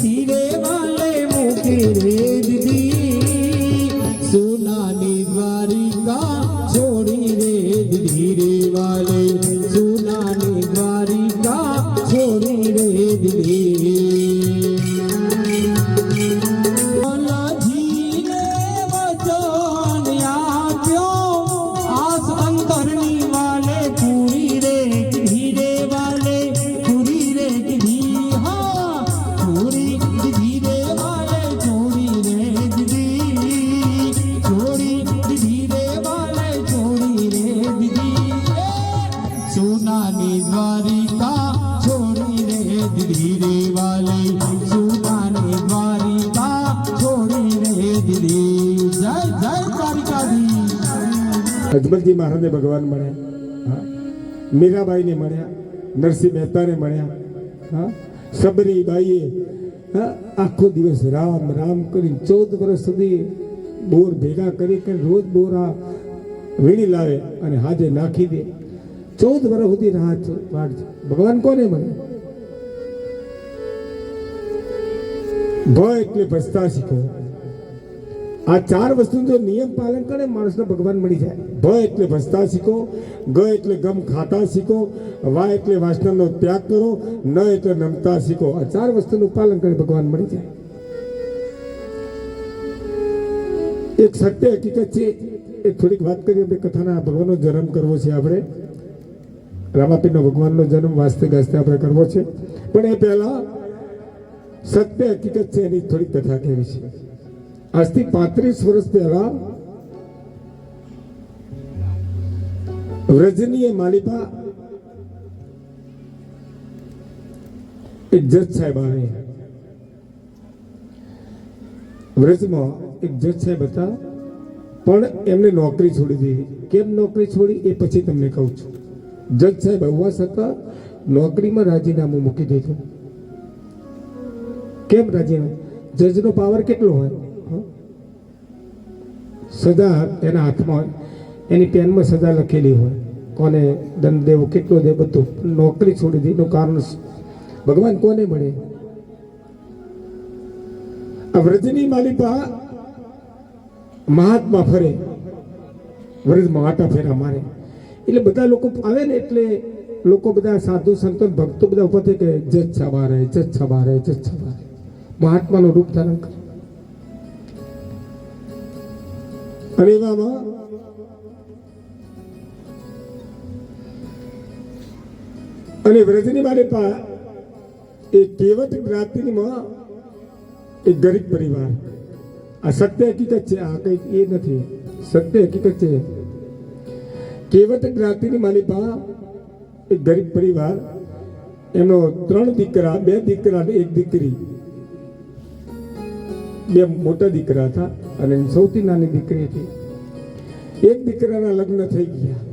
धीरे वाले मुके रे दीदी सोनाली द्वारिका छोड़ी रे धीरे वाले सोनाली द्वारिका छोड़ी रे दीदी बालाजी ने वचन आप्यो आस अंतरनी वाले पूरी रे धीरे वाले पूरी रे धी हाँ छोड़ी धीरे वाले छोड़ी रे दीदी छोड़ी धीरे वाले छोड़ी रे दीदी सोनाली द्वारिका छोड़ी रे धीरे वाले सोनाली द्वारिका छोड़ी रे दीदी जय जय द्वारिकाधीश અજમલજી મહારાજને ભગવાન મળ્યા, હા, મીરાબાઈને મળ્યા, નરસિંહ મહેતાને મળ્યા, હા, સબરીબાઈએ, હા, આખો દિવસ રામ રામ કરી 14 વર્ષ સુધી બોર ભેગા કરી રોજ બોર આ વીણી લાવે અને હાથે નાખી દે. 14 વર્ષ સુધી રાહ વાળજો. ભગવાન કોને મળે? ભય એટલે ભજતા શીખો. આ 4 વસ્તુનું જો નિયમ પાલન કરે માણસને ભગવાન મળી જાય. ભય એટલે ભજતા શીખો, ગ એટલે ગમ ખાતા શીખો, વા એટલે વાસનાનો ત્યાગ કરો, ન એટલે નમતા શીખો. આ 4 વસ્તુનું પાલન કરે ભગવાન મળી જાય. એક સત્ય હકીકત છે, એ થોડીક વાત કરીએ. આપણે કથાના ભગવાનનો જન્મ કરવો છે, આપણે રામાપીરનો ભગવાનનો જન્મ વાસ્તે ગાસ્તે આપણે કરવો છે, પણ એ પહેલા સત્ય હકીકત છે એની થોડીક કથા કહેવી છે. આજથી 35 વર્ષ પહેલા વ્રજની માલિકા એક જજ સાહેબ આવે. વ્રજમાં એક જજ સાહેબ હતા, પણ એમને નોકરી છોડી દીધી. કેમ નોકરી છોડી એ પછી તમને કહું છું. જજ સાહેબ હોવા છતાં નોકરીમાં રાજીનામું મૂકી દીધું. કેમ રાજીનામું? જજનો પાવર કેટલો હોય? સજા એના હાથમાં, એની પેનમાં સજા લખેલી હોય, કોને દંડ દેવો, કેટલો દે, બધું. નોકરી છોડી દીધું કારણ ભગવાન કોને મળે? આ વ્રજની માલિકા મહાત્મા ફરે, વ્રજમાં આટા ફેરા મારે, એટલે બધા લોકો આવે ને, એટલે લોકો બધા સાધુ સંતો ભક્તો બધા ઉભા થઈ કે જજ છબા રહે, જજ છબા રહે, જજ છબા રહે. મહાત્માનું રૂપ ધારણ કરે. અને એવામાં અને વ્રજની માલિકા એ કેવટ જ્ઞાતિમાં એક ગરીબ પરિવાર, આ સત્ય હકીકત છે, આ કઈ એ નથી, સત્ય હકીકત છે. કેવટ જ્ઞાતિની માલિપા એક ગરીબ પરિવાર, એનો 3 દીકરા, 2 દીકરા અને 1 દીકરી, 2 મોટા દીકરા હતા અને સૌથી નાની દીકરી હતી. 1 દીકરાના લગ્ન થઈ ગયા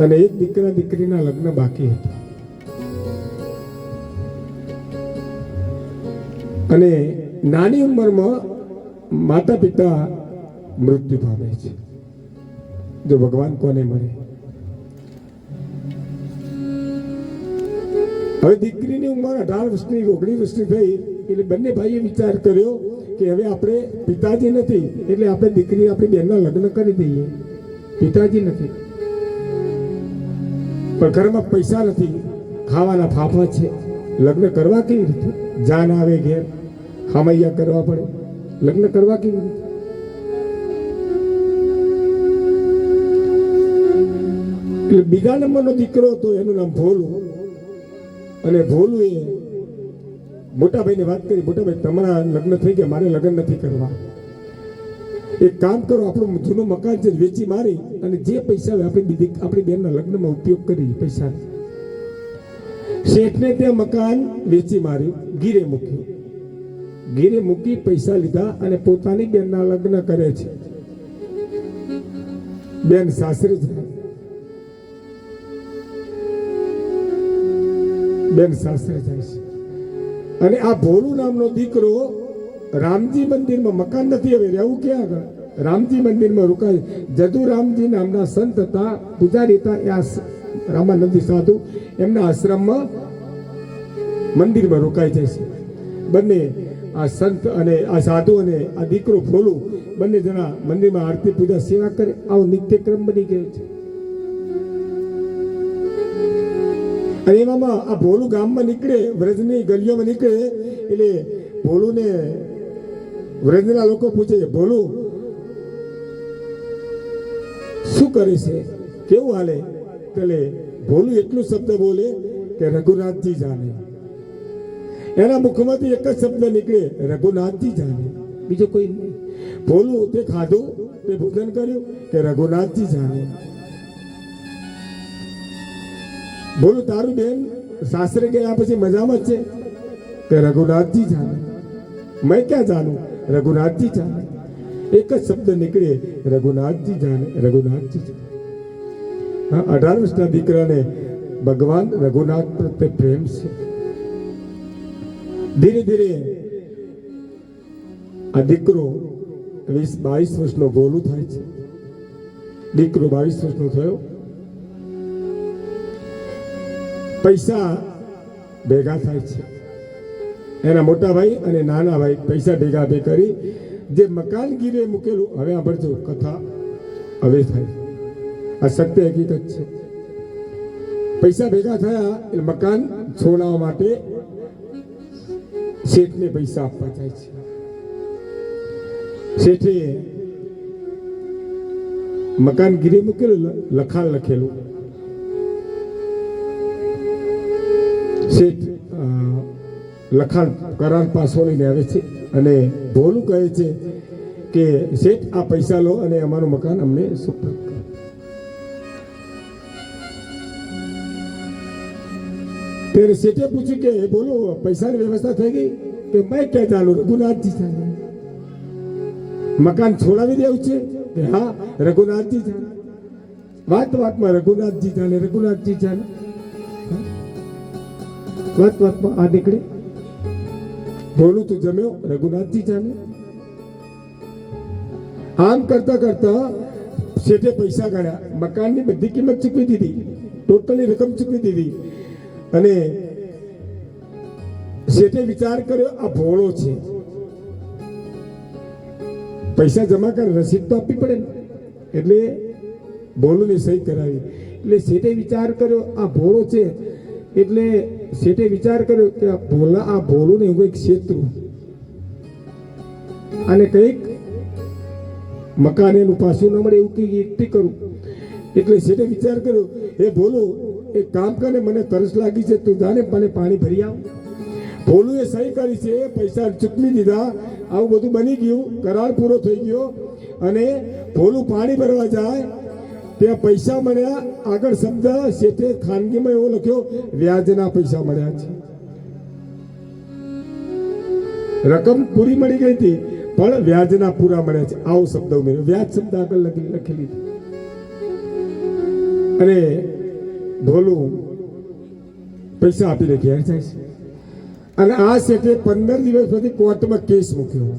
અને 1 દીકરા દીકરીના લગ્ન બાકી હતા. અને નાની ઉંમરમાં માતા પિતા મૃત્યુ પામે છે. જો ભગવાન કોને મળે. હવે દીકરીની ઉંમર 18 વર્ષની 19 વર્ષની થઈ એટલે બંને ભાઈએ વિચાર કર્યો કે હવે આપણે પિતાજી નથી એટલે આપણે દીકરી આપણી બહેનના લગ્ન કરી દઈએ. પિતાજી નથી પણ ઘરમાં પૈસા નથી, ખાવાના ફાફા છે, લગ્ન કરવા કેવી રીતે? જાન આવે ઘેર, ખામૈયા કરવા પડે, લગ્ન કરવા કેવી રીતે? એટલે બીજા નંબરનો દીકરો હતો, એનું નામ ભોલું. અને ભોલું એ મોટા ભાઈને વાત કરી, મોટા ભાઈ તમારા લગ્ન થઈ ગયા, મારે લગ્ન નથી કરવા. એક કામ કરો, આપણું જૂનું મકાન છે વેચી મારી અને જે પૈસા હોય આપણી બેનના લગ્નમાં ઉપયોગ કરી પૈસા. શેઠને ત્યાં મકાન વેચી માર્યું, ગીરે મૂક્યું. ગીરે મૂકી પૈસા લીધા અને પોતાની બેનના લગ્ન કરે છે. બેન સાસરે જાય, બેન સાસરે જાય છે. અને આ ભોલું નામનો દીકરો રામજી મંદિરમાં, મકાન નથી હવે રહેવું ક્યાં આગળ, રામજી મંદિરમાં રોકાય. જદુ રામજી નામના સંત હતા, પૂજારી હતા, એ રામાનંદી સાધુ, એમના આશ્રમમાં મંદિરમાં રોકાઈ જાય છે. બંને આ સંત અને આ સાધુ અને આ દીકરો ભોલું બંને જણા મંદિરમાં આરતી પૂજા સેવા કરે. આવો નિત્યક્રમ બની ગયો છે. અને એવામાં આ ભોલું ગામમાં નીકળે, વ્રજની ગલીઓમાં નીકળે એટલે ભોલુને વ્રજના લોકો પૂછે છે, ભોલું શું કરે છે, કેવું હાલે? એટલે ભોલું એટલું શબ્દ બોલે કે રઘુનાથજી જાણે. એના મુખમાંથી એક જ શબ્દ નીકળે, રઘુનાથજી જાણે, બીજો કોઈ નહીં. ભોલું તે ખાધું, તે ભોજન કર્યું કે રઘુનાથજી જાણે. બોલું તારું બેન સાસરે ગયા પછી મજામાં જ છે કે રઘુનાથજી જાણે. મેં ક્યાં જાણું, રઘુનાથજી જાણે. એક જ શબ્દ નીકળે, રઘુનાથજી જાણે, રઘુનાથજી જાણે. હા, 18 વર્ષના દીકરાને ભગવાન રઘુનાથ પ્રત્યે પ્રેમ છે. ધીરે ધીરે આ દીકરો 20-22 વર્ષનો ભોલું થાય છે. દીકરો 22 વર્ષનો થયો. પૈસા ભેગા થાય છે. એના મોટા ભાઈ અને નાના ભાઈ પૈસા ભેગા કરી જે મકાન ગીરે મૂકેલું, હવે સાંભળજો કથા હવે થાય, આ સત્ય હકીકત છે. પૈસા ભેગા થયા એટલે મકાન છોડાવવા માટે શેઠને પૈસા આપવા જાય છે. શેઠે મકાન ગીરે મૂકેલું, લખાણ લખેલું. શેઠ લખાણ કરાર પાસો લઈને આવે છે અને ભોલું કહે છે કે શેઠ આ પૈસા લો અને અમારું મકાન અમને સુપ્રત કરો. ત્યારે શેઠે પૂછ્યું કે બોલો પૈસાની વ્યવસ્થા થઈ ગઈ? કે મેં ક્યાં જાણું, રઘુનાથજી જાણે. મકાન છોડાવી દેવું છે કે હા, રઘુનાથજી જાણે. વાતમાં રઘુનાથજી જાણે, રઘુનાથજી જાણે. વાતમાં આ નીકળે, ભોલું તું જમ્યો, રઘુનાથજી જાણે. આમ કરતા કરતા શેઠે પૈસા ગણ્યા, મકાનની બધી કિંમત ચૂકવી દીધી, ટોટલી રકમ ચૂકવી દીધી. અને શેઠે વિચાર કર્યો આ ભોળો છે, પૈસા જમા કરે, રસીદ તો આપવી પડે ને. એટલે ભોલુંની સહી કરાવી. એટલે શેઠે વિચાર કર્યો આ ભોળો છે, એટલે શેઠે વિચાર કર્યો કે આ ભોલું ને એવું એક ક્ષેત્ર અને કંઈક મકાન એનું પાછું ન મળે એવું કંઈક એકઠી કરું. એટલે શેઠે વિચાર કર્યો, એ ભોલું એક કામ કરે, મને તરસ લાગી છે, તું જાને મને પાણી ભરી આવ. ભોલુએ સહી કરી છે, પૈસા ચૂકવી દીધા, આવું બધું બની ગયું, કરાર પૂરો થઈ ગયો. અને ભોલું પાણી ભરવા જાય ત્યાં પૈસા મળ્યા. આગળ શબ્દ શેઠે ખાનગીમાં એવો લખ્યો, વ્યાજના પૈસા મળ્યા છે. રકમ પૂરી મળી ગઈ હતી પણ વ્યાજના પૂરા મળ્યા છે, આવો શબ્દ ઉમેર્યો. વ્યાજ શબ્દ આગળ લખેલી અને ભોલું પૈસા આપીને ઘેર જાય છે. અને આ શેઠે 15 દિવસ પછી કોર્ટમાં કેસ મૂક્યો.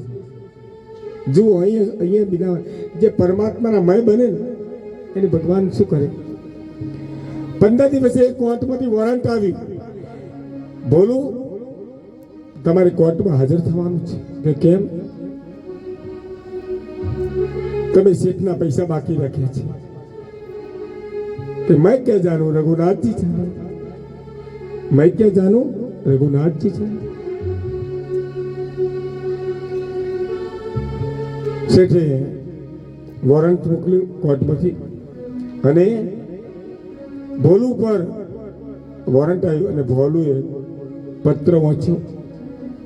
જુઓ અહીંયા બિના જે પરમાત્માના મય બને ને એને ભગવાન શું કરે. 15 દિવસે કોર્ટમાંથી વોરંટ આવ્યું, ભોલું તમારે કોર્ટમાં હાજર થવાનું છે. કે કેમ? તમે શેઠના પૈસા બાકી રાખ્યા છે. કે मैं क्या जानू, रघुनाथ जी जाने. मैं क्या जानू, रघुनाथ जी जाने. શેઠે વોરંટ મોકલ્યું કોર્ટમાંથી અને ભોલું પર વોરંટ આવ્યું અને ભોલુએ પત્ર વાંચ્યો,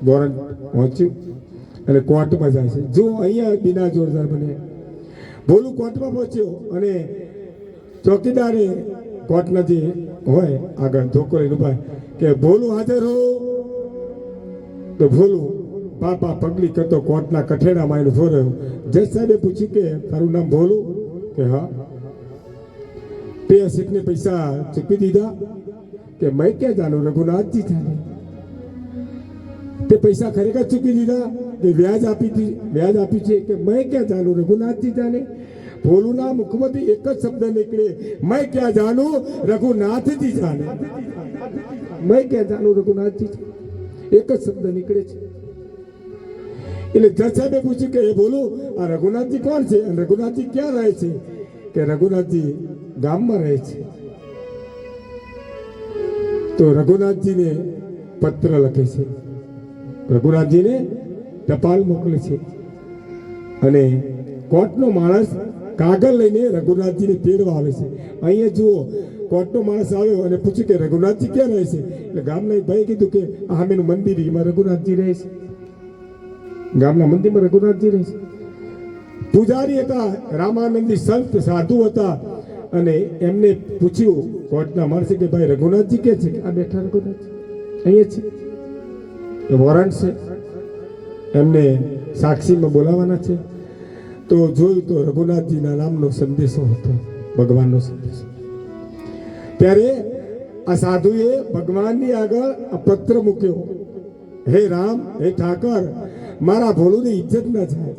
વોરંટ વાંચ્યું અને કોર્ટમાં જાય છે. જો અહીંયા બિના જોરદાર બને. ભોલું કોર્ટમાં પહોંચ્યો અને ચોકીદારે કોર્ટના જે હોય આગળ ધોકો લઈને ઉભા કે ભોલું હાજર હો. તો ભોલું પાપા પગલી કરતો કોર્ટના કઠેડામાં એને ઉભો રહ્યો. જજ સાહેબે પૂછ્યું કે તારું નામ ભોલું? કે હા. તે શેઠને પૈસા ચૂકવી દીધા? કે મેં ક્યાં જાણું, રઘુનાથજી જાણે. તે પૈસા ખરેખર ચૂકવી દીધા કે વ્યાજ આપ્યું છે? કે મેં ક્યાં જાણું, રઘુનાથજી જાણે. ભોલુના મુખમાંથી એક જ શબ્દ નીકળે, મેં ક્યાં જાણું, રઘુનાથજી જાણે. મેં ક્યાં જાણું, રઘુનાથજી. એક જ શબ્દ નીકળે છે. એટલે જજ સાહેબે પૂછ્યું કે એ બોલું આ રઘુનાથજી કોણ છે અને રઘુનાથજી ક્યાં રહે છે? કે રઘુનાથજી ગામમાં રહે છે. તો રઘુનાથજીને પત્ર લખે છે, રઘુનાથજીને ટપાલ મોકલે છે અને કોર્ટનો માણસ કાગળ લઈને રઘુનાથજીને તેડવા આવે છે. અહીંયા જુઓ, કોર્ટનો માણસ આવ્યો અને પૂછ્યું કે રઘુનાથજી ક્યાં રહે છે? એટલે ગામના એક ભાઈ કીધું કે આ મેનું મંદિર, એમાં રઘુનાથજી રહે છે. ગામના મંદિરમાં રઘુનાથજી રહે છે. પૂજારી હતા, રામાનંદી સંત સાધુ હતા અને એમને પૂછ્યું કોર્ટના માણસે કે ભાઈ રઘુનાથજી કે છે? આ બેઠા રઘુનાથજી અહીંયા છે, વોરંટ છે, એમને સાક્ષીમાં બોલાવવાના છે. તો જોયું તો રઘુનાથજીના નામનો સંદેશો હતો, ભગવાનનો સંદેશો. ત્યારે આ સાધુએ ભગવાનની આગળ આ પત્ર મૂક્યો, હે રામ, હે ઠાકર, મારા ભોલુની ઇજ્જત ન જાય,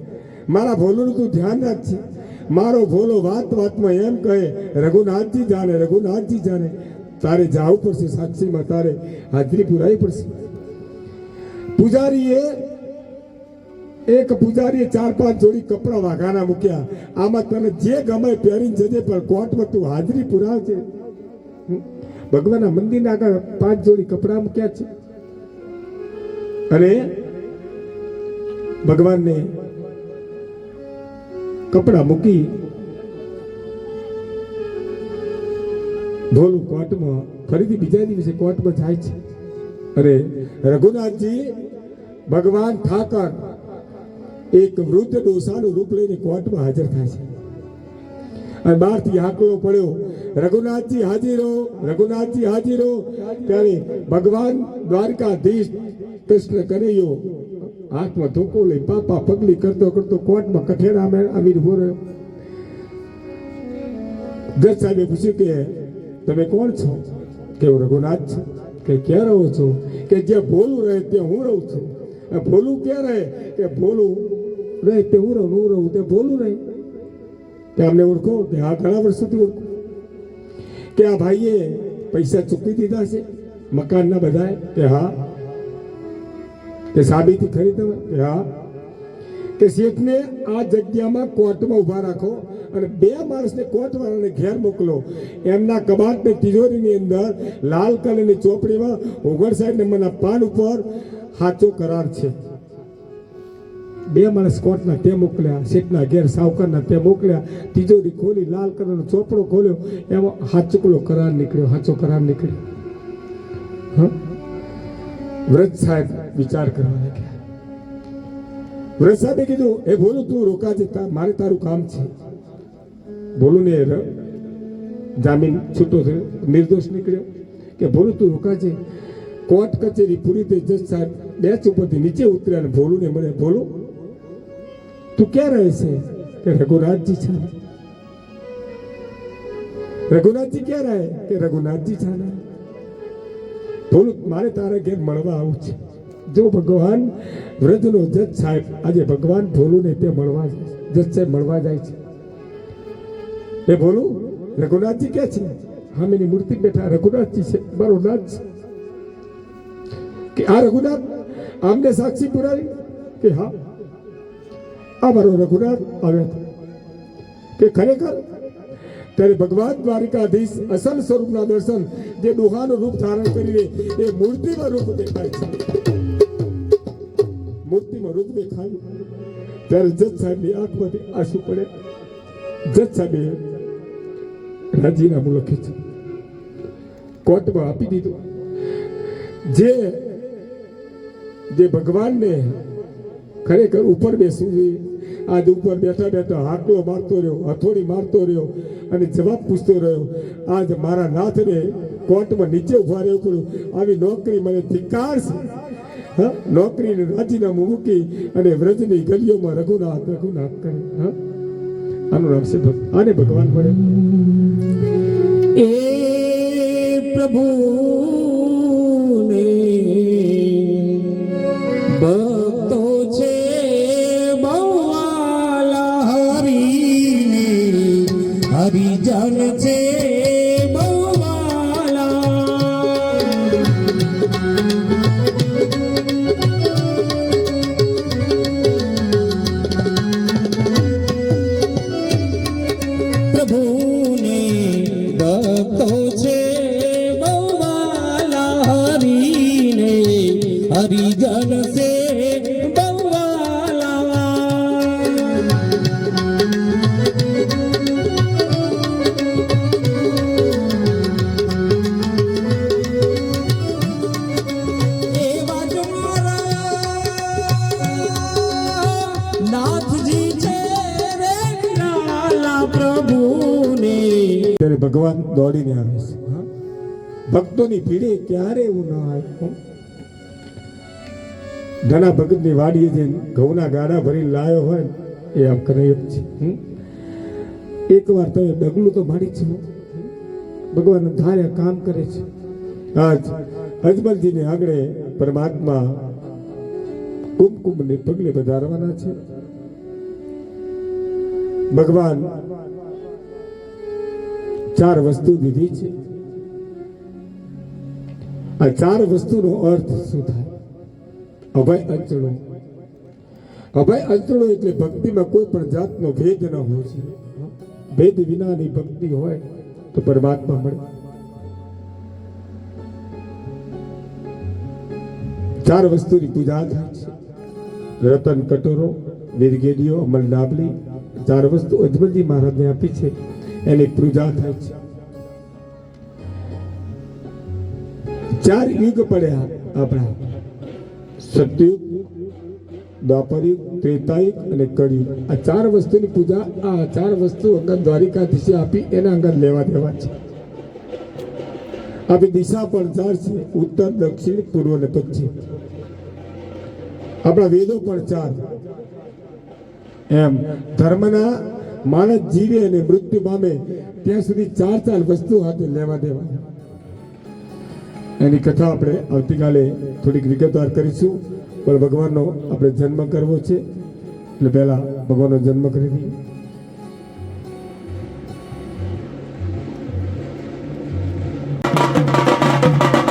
મારા ભોલુનું તું ધ્યાન રાખજે. મારો ભોલો વાત વાતમાં એમ કહે રઘુનાથજી જાણે, રઘુનાથજી જાણે. તારે જવું પડશે સાક્ષીમાં, તારે હાજરી પુરાવી પડશે. પૂજારીએ 4-5 જોડી કપડા વાઘાના મૂક્યા. આમાં તને જે ગમે પહેરીને જજે, પણ કોર્ટમાં તું હાજરી પુરાવજે. ભગવાનના મંદિરના આગળ 5 જોડી કપડા મૂક્યા છે અને ભગવાનને કપડા મૂકી ભોલું કોર્ટમાં ફરીથી બીજા દિવસે કોર્ટમાં જાય છે. અરે રઘુનાથજી ભગવાન ઠાકર એક વૃદ્ધ ડોસાનું રૂપ લઈને કોર્ટમાં હાજર થાય છે અને બહારથી હાકલો પડ્યો, રઘુનાથજી હાજરો, રઘુનાથજી હાજરો. ત્યારે ભગવાન દ્વારકાધીશ કૃષ્ણ કનૈયો હાથમાં ધોકો લઈ પાપા પગલી કરતો કરતો કોર્ટમાં કઠેડામાં આવી ઉભો રહ્યો. જજ સાહેબે પૂછ્યું કે તમે કોણ છો? કે હું રઘુનાથ છું. કે ક્યાં રહો છો? કે જ્યાં ભોલું રહે ત્યાં હું રહું છું. ભોલું ક્યાં રહે? કે ભોલું રહે તે હું રહું તે ભોલું રહે. કે અમને ઓળખો? કે હા, ઘણા વર્ષોથી ઓળખો. કે આ ભાઈએ પૈસા ચૂકવી દીધા છે મકાનના બધાએ? કે હા. કે સાબિતી ખરી તમે? કે હા. કે શેઠને આ જગ્યામાં કોર્ટમાં ઉભા રાખો અને 2 માણસને કોર્ટવાળાને ઘેર મોકલો. એમના કબાટની તિજોરીની અંદર લાલ કલરની ચોપડીમાં 59 નંબરના પાન ઉપર સાચો કરાર છે. 2 માણસ કોર્ટના તે મોકલ્યા, શેઠના ઘેર સાવકારના તે મોકલ્યા. તિજોરી ખોલી, લાલ કલરનો ચોપડો ખોલ્યો, એમાં સાચો કરાર નીકળ્યો, સાચો કરાર નીકળ્યો. વ્રત સાહેબ વિચાર કરવા લાગ્યા. વ્રત સાહેબે કીધું, એ ભોલું તું રોકાજે, મારે તારું કામ છે. ભોલું ને જામીન છૂટો થયો, નિર્દોષ નીકળ્યો કે ભોલું તું રોકાજે. કોર્ટ કચેરી પૂરી થઈ, જજ સાહેબ બેચ ઉપરથી નીચે ઉતર્યા અને ભોલું ને મળે. ભોલું તું ક્યાં રહે છે? કે રઘુનાથજી છે. રઘુનાથજી ક્યાં રહે? કે રઘુનાથજી છે. ભોલું મારે તારા ઘેર મળવા આવું છે. જો ભગવાન વ્રજનો જજ સાહેબ આજે ભગવાન ભોલું ને ત્યાં મળવા જજ સાહેબ મળવા જાય છે. એ ભોલું રઘુનાથજી ક્યાં છે? હામેની મૂર્તિ બેઠા રઘુનાથજી છે, મારો નાથ છે. કે આ રઘુનાથ આમને સાક્ષી પુરાવી? કે હા, આ મારો રઘુનાથ આવ્યો કે ખરેખર. ત્યારે ભગવાન દ્વારિકાધીશ અસલ સ્વરૂપના દર્શન, જે ડોહાનું રૂપ ધારણ કરીને એ મૂર્તિમાં રૂપ દેખાય છે. મૂર્તિમાં રૂપ દેખાયું ત્યારે જજ સાહેબની આંખમાંથી આંસુ પડે. જજ સાહેબે રાજીનામું લખે છે, કોર્ટમાં આપી દીધું. જે ભગવાનને ખરેખર ઉપર બેસવું જોઈએ, આજ ઉપર બેઠા બેઠા હાકલો મારતો રહ્યો, હથોડી મારતો રહ્યો અને જવાબ પૂછતો રહ્યો. આજ મારા નાથને કોર્ટમાં નીચે ઉભા રહેવું પડ્યું. આવી નોકરી મને ધિક્કાર છે. હા, નોકરીને રાજીનામું મૂકી અને વ્રજની ગલીઓમાં રઘુનાથ રઘુનાથ કરે. હા, આનું નામ છે ભક્ત. આને ભગવાન મળે. એ પ્રભુ ભક્તો છે બહુવાલા, હરિજન છે બહુવાલા. પ્રભુને ભક્તો છે બહુવાલા, હરિજન છે ભગવાન દોડીને આવે છે. ભક્તોની ભીડે ક્યારે એવું ન આવે. ઘણા ભગતની વાડીએ જે ઘઉંના ગાડા ભરી લાયો હોય એ આમ કરે જ છે. એક વાર તમે ડગલું તો મારી છે. ભગવાન ધાર્યા કામ કરે છે. આજ અજમલજીને આગળ પરમાત્મા કુમકુમને પગલે વધારવાના છે. ભગવાન ચાર વસ્તુ દીધી છે. આ ચાર વસ્તુનો અર્થ શું થાય? અભય અંચળો. અભય અંચળો એટલે ભક્તિમાં કોઈ પણ જાતનો ભેદ ન હોય છે. ભેદ વિનાની ભક્તિ હોય તો પરમાત્મા મળે. ચાર વસ્તુની પૂજા થાય છે. રતન કટોરો, વીરગેડીઓ, અમલ ડાબલી, ચાર વસ્તુ અજમલજી મહારાજને આપી છે. એની પૂજા થાય છે. ચાર યુગ પડ્યા આપણા, સતયુગ, દ્વાપરયુગ, ત્રેતાયુગ અને કળિયુગ. આ ચાર વસ્તુની પૂજા, આ ચાર વસ્તુ અંગત દ્વારિકાધીશે આપી, એના અંગત લેવા દેવા છે. આપણી દિશા પણ ચાર છે: ઉત્તર, દક્ષિણ, પૂર્વ અને પશ્ચિમ. આપણા વેદો પણ ચાર. એમ ધર્મના માણસ જીવે અને મૃત્યુ પામે ત્યાં સુધી ચાર ચાર વસ્તુ હાથે લેવા દેવા. એની કથા આપણે આવતીકાલે થોડીક વિગતવાર કરીશું. પણ ભગવાનનો આપણે જન્મ કરવો છે એટલે પહેલા ભગવાનનો જન્મ કરી દઈએ.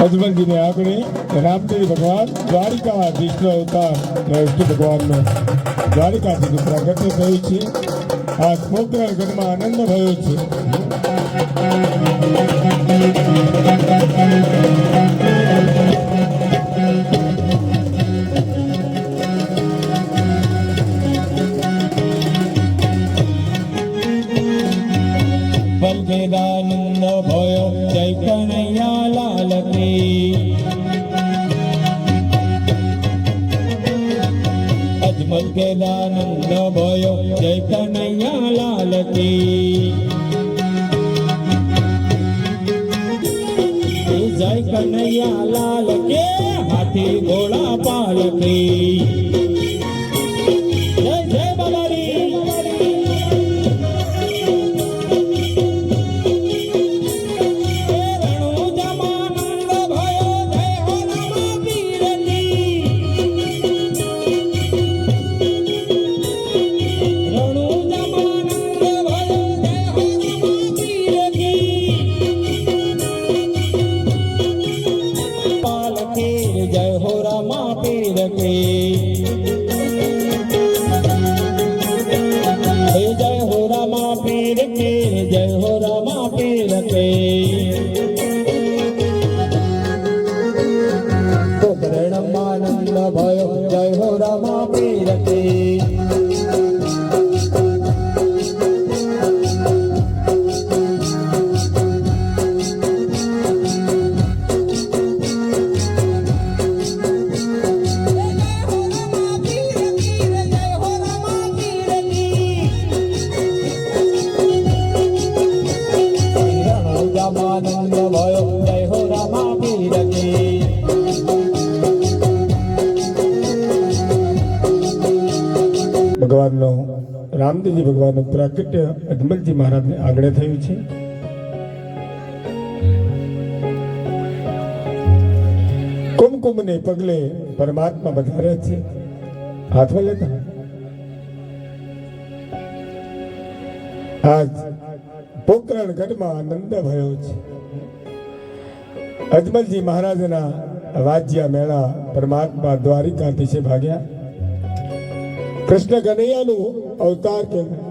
અજમલજીને આપણે રામદેવ ભગવાન દ્વારિકાધીશનો અવતાર વિષ્ણુ ભગવાનનો દ્વારિકાધીશ પ્રાગટ્ય થયું છે. આ પોકરણ ગઢમાં આનંદ થયો છે. બલદેવાનંદ ભયો જય કનૈયા લાલ કી. ઉકેલાનંદ ભયો જય કનૈયા લાલ કી જય કનૈયા લાલ કે હાથી ઘોડા પાલકી જય જય બાબારી જય હો રામા પીર કી જય હો રામા પીર કી જય હો રામા પીર કી બ્રહ્માનંદ ભયો જય હો રામા પીર કી રામાનંદ ભયો જય હો રામા પીર કી ભગવાનનો રામદેવજી ભગવાનનું પ્રાગટ્ય અજમલજી મહારાજને આગળ થયું છે. કુમકુમને પગલે પરમાત્મા વધારે છે. હાથમાં લેતા આજ પોકરણ ગઢમાં આનંદ ભયો છે. અજમલજી મહારાજના વાજ્યા મેળા પરમાત્મા દ્વારિકાથી છે ભાગ્યા. કૃષ્ણ કનૈયાનું અવતાર કહેવાય.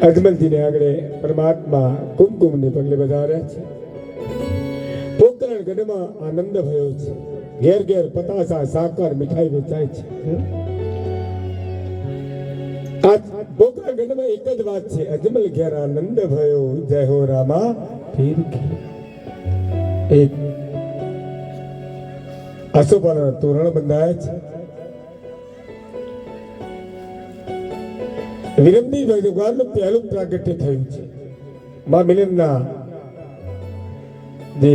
અજમલજીને આગળ પરમાત્મા કુમકુમને પગલે વધાર્યા છે. પોકરણ ગઢમાં આનંદ ભયો છે. ઘેર ઘેર પતાસા સાકર મીઠાઈ વેચાય છે. આ પોકરણ ગઢમાં એક જ વાત છે, અજમલ ઘેર આનંદ ભયો જય હો રામા પીર કી. એક આસોપાલવના તોરણ બંધાયા છે. વિરમજી ભગવાનનું પહેલું પ્રાગટ્ય થયું છે. મા મિલનના જે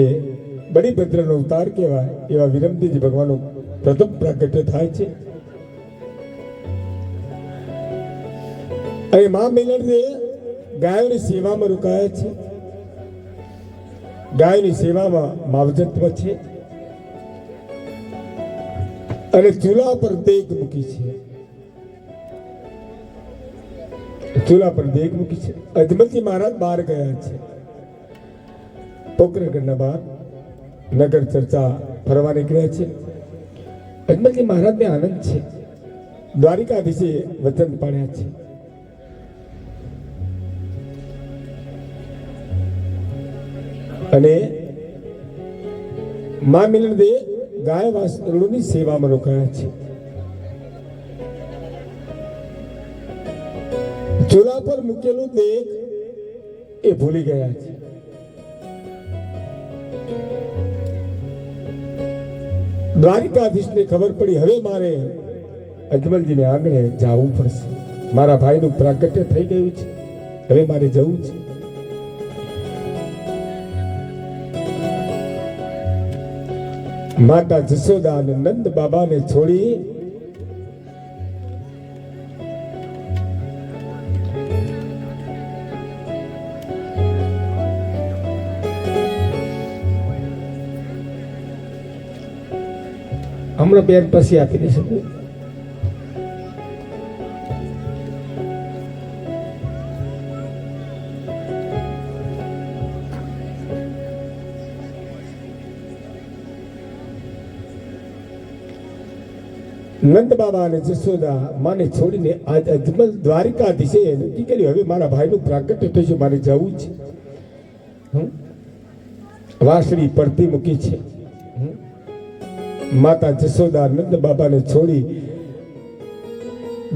બડી ભદ્રનો અવતાર કહેવાય એવા વિરમજી ભગવાનનું પ્રથમ પ્રાગટ્ય થાય છે. અને મા મિલનને ગાયોની સેવામાં રોકાયા છે. ગાયની સેવામાં માવજત્વ છે અને ચૂલા પર દેગ મૂકી છે. ચૂલા પર દેગ મૂકી છે. અજમલજી મહારાજ બહાર ગયા છે. પોકરણગઢના બહાર નગર ચર્ચા ફરવા નીકળ્યા છે. અજમલજી મહારાજને આનંદ છે. દ્વારિકાધીશે વચન પાડ્યા છે. અને મા મિલન દે ગાય વાસળોની સેવામાં રોકાયા છે. ચૂલા પર મૂકેલું દેગ એ ભૂલી ગયા છે. દ્વારિકાધીશને ખબર પડી હવે મારે અજમલજીને આંગણે જવું પડશે. મારા ભાઈનું પ્રાગટ્ય થઈ ગયું છે, હવે મારે જવું છે. માતા જશોદા અને નંદ બાબાને છોડી હમણાં બેન પછી આપી દઈશું. નંદ બાબા અને જશોદા માને છોડીને આજ અજમલ દ્વારિકાધીશે નક્કી કર્યું હવે મારા ભાઈનું પ્રાગટ્ય થશે, મારે જવું છે. વાસળી પડતી મૂકી છે. માતા જશોદા નંદ બાબાને છોડી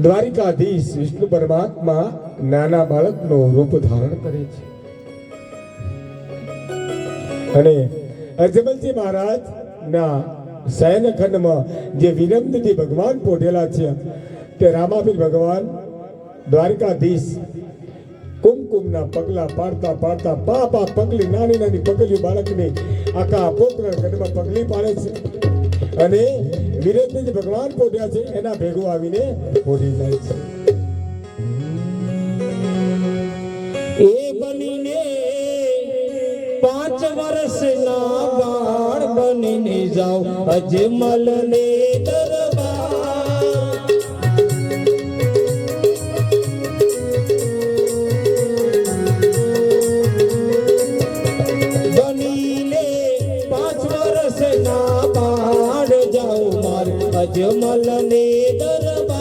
દ્વારિકાધીશ વિષ્ણુ પરમાત્મા નાના બાળકનો રૂપ ધારણ કરે છે અને અજમલજી મહારાજ ના શયનખંડમાં જે વિનમ્રથી ભગવાન પોઢેલા છે તે રામાપીર ભગવાન દ્વારિકાધીશ કુમકુમના પગલા પાડતા પાડતા પા પગલી નાની નાની પગલી બાળકને આખા પોકરણ ખંડમાં પગલી પાડે છે અને વિરેન્દ્રજી ભગવાન પોઢ્યા છે એના ભેગો આવીને પોઢી જાય છે. એ બનીને 5 વર્ષના બાળ બનીને જાઓ અજમલ ને દરબાર. બનીને 5 વર્ષના બાળ જાઓ મારે અજમલ ને દરબાર.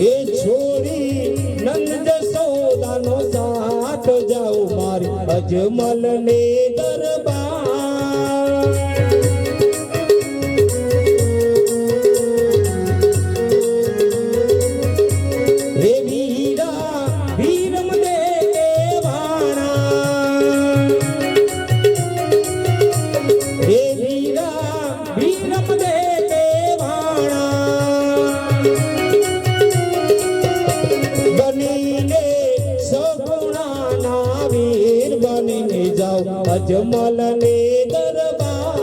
એ છોડી નંદ જશોદાનો સાથ જાઓ મારી અજમલ ને દરબાર. હે વીરા વીરમ દેવાણા, હે વીરા વીરમ દેવાણા. બનીને સગુણાના વીર બનીને જાઓ અજમલ ને દરબાર.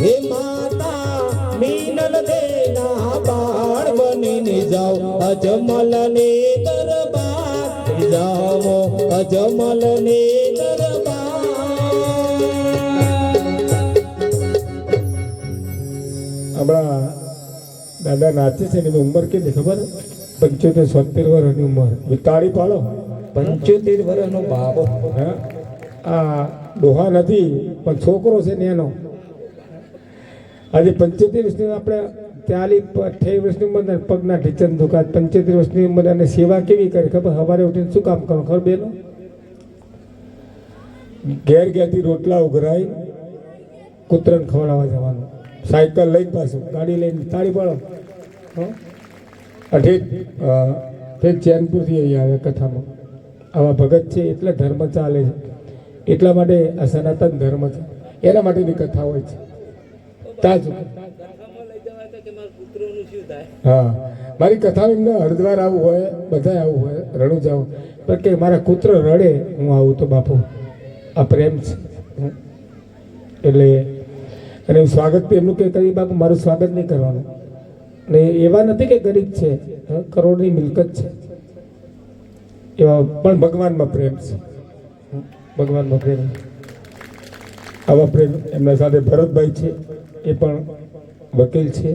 હે માતા મીનલ દેના બાળ બનીને જાઓ અજમલ ને દરબાર. જાઓ અજમલ ને દરબાર. હમણાં દાદા નાચે છે એની ઉંમર કેટલી ખબર? 75-76 વર્ષની ઉંમર. તાળી પાડો. 75 વર્ષનો બાબો. હા, આ ડોહા નથી પણ છોકરો છે ને એનો. આજે 75 વર્ષની આપણે 40-28 વર્ષની ઉંમર પગના ઢીચન દુખાત. 75 વર્ષની ઉંમર અને સેવા કેવી કરે ખબર? સવારે ઉઠીને શું કામ કરવું ખબર બેનો? ઘેર ઘેરથી રોટલા ઉઘરાઈ કૂતરાને ખવડાવવા જવાનું. સાયકલ લઈને પાછું ગાડી લઈને તાળી પાડો. ઠેઠ ચેનપુરથી અહીંયા આવે કથામાં. આવા ભગત છે એટલે ધર્મ ચાલે છે, એટલા માટે આ સનાતન ધર્મ છે, એના માટેની કથા હોય છે. તાજુ હા, મારી કથા એમને હરિદ્વાર આવવું હોય, બધા આવવું હોય, રણુજ આવું પણ કે મારા કૂતરો રડે હું આવું તો બાપુ આ પ્રેમ છે. એટલે અને સ્વાગત એમનું કે કરી બાપુ મારું સ્વાગત નહીં કરવાનું. ને એવા નથી કે ગરીબ છે, કરોડની મિલકત છે, એવા પણ ભગવાનમાં પ્રેમ છે. ભગવાનમાં પ્રેમ, આવા પ્રેમ એમના સાથે ભરતભાઈ છે, એ પણ વકીલ છે.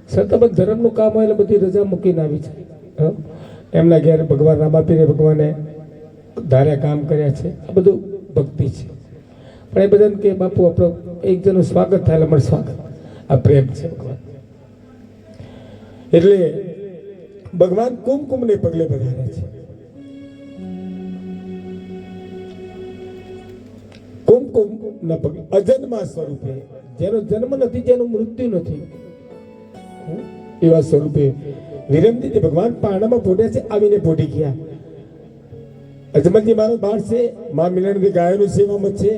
સતત ધર્મનું કામ હોય એટલે બધી રજા મૂકીને આવી છે. એમના ઘેર ભગવાન રામાપીરે ભગવાને ધાર્યા કામ કર્યા છે. આ બધું ભક્તિ છે. પણ એ બધાને કે બાપુ આપણો એક જણનું સ્વાગત થાય એટલે અમારું સ્વાગત. આ પ્રેમ છે ભગવાન. એટલે ભગવાન કુમકુમને પગલે પધારે છે. કુમકુમના પગલે અજન્મા સ્વરૂપે, જેનો જન્મ નથી, જેનું મૃત્યુ નથી, એવા સ્વરૂપે વિરમજી ભગવાન પારણામાં પોઢ્યા છે. આવીને પોઢી ગયા. અજમલજી મારો બાળ છે, મા મિલનની ગાયોની સેવામાં છે.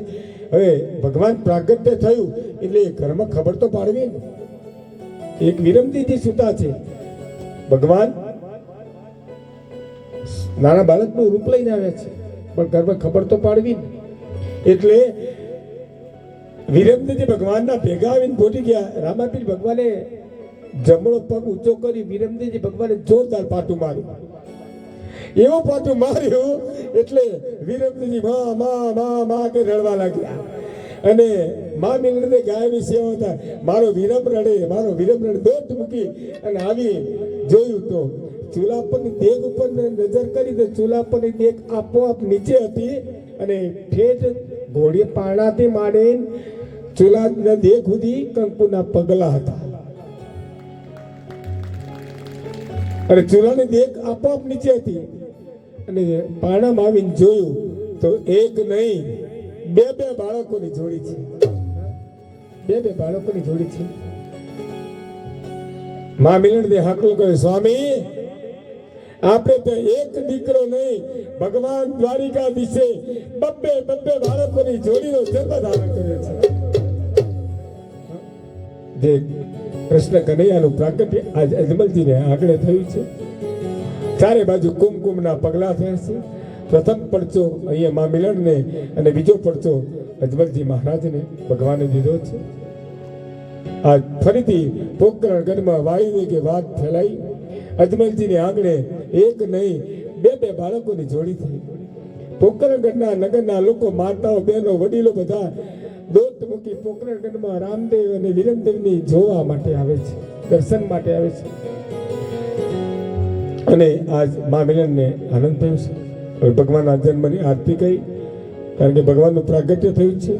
હવે ભગવાન પ્રાગટ્ય થયું એટલે ઘરમાં ખબર તો પાડવી ને. એક વિરમજીજી સુતા છે, ભગવાન નાના બાળકનું રૂપ લઈને આવ્યા છે, પણ ઘરમાં ખબર તો પાડવી ને. એટલે વિરમજીજી ભગવાનના ભેગા આવીને પોઢી ગયા. રામાપીર ભગવાને જમણો પગ ઊંચો કરી વિરમજીજી ભગવાને જોરદાર પાટું માર્યું. એવું પાટું માર્યું એટલે વિરમજીજી મા મા મા મા કે રડવા લાગ્યા. અને મા મિલનને ગાયની સેવા થાય, મારો વિરમ રડે દોટ મૂકી અને આવી જોયું તો ચૂલા પરની દેગ ઉપર નજર કરી તો ચૂલા પરની દેગ આપોઆપ નીચે હતી અને ઠેઠ ઘોડી પાણાથી માંડીને ચૂલાના દેગ સુધી કંકુના પગલા હતા અને ચૂલાની દેગ આપોઆપ નીચે હતી અને પાણામાં આવીને જોયું તો એક નહીં બે બાળકોની જોડી છે, બે બાળકોની જોડી છે. મા મિલન દે હાકલો કહે, સ્વામી આપણે તો એક દીકરો નહીં, ભગવાન દ્વારિકાધીશે બબ્બે બાળકોની જોડીનો જન્મ ધારણ કર્યો છે. જે કૃષ્ણ કનૈયાનું પ્રાગટ્ય આજ અજમલજીને આંગણે થયું છે. ચારે બાજુ કુમકુમના પગલા થયા છે. પ્રથમ પડચો અહીંયા મા મિલનને અને બીજો પડચો અજમલજી મહારાજને ભગવાને દીધો છે. આ ફરીથી પોકરણગઢમાં વાયુની કે વાત ફેલાઈ. અજમલજીને આંગણે એક નહીં બે બાળકોની જોડી થઈ. પોકરણગઢના નગરના લોકો, માતાઓ, બહેનો, વડીલો બધા દોટ મૂકી પોકરણગઢમાં રામદેવ અને વિરમદેવની જોવા માટે આવે છે, દર્શન માટે આવે છે. અને આજ મા મિલનને આનંદ થયો છે. હવે ભગવાનના જન્મની આરતી કરી, કારણ કે ભગવાનનું પ્રાગટ્ય થયું છે.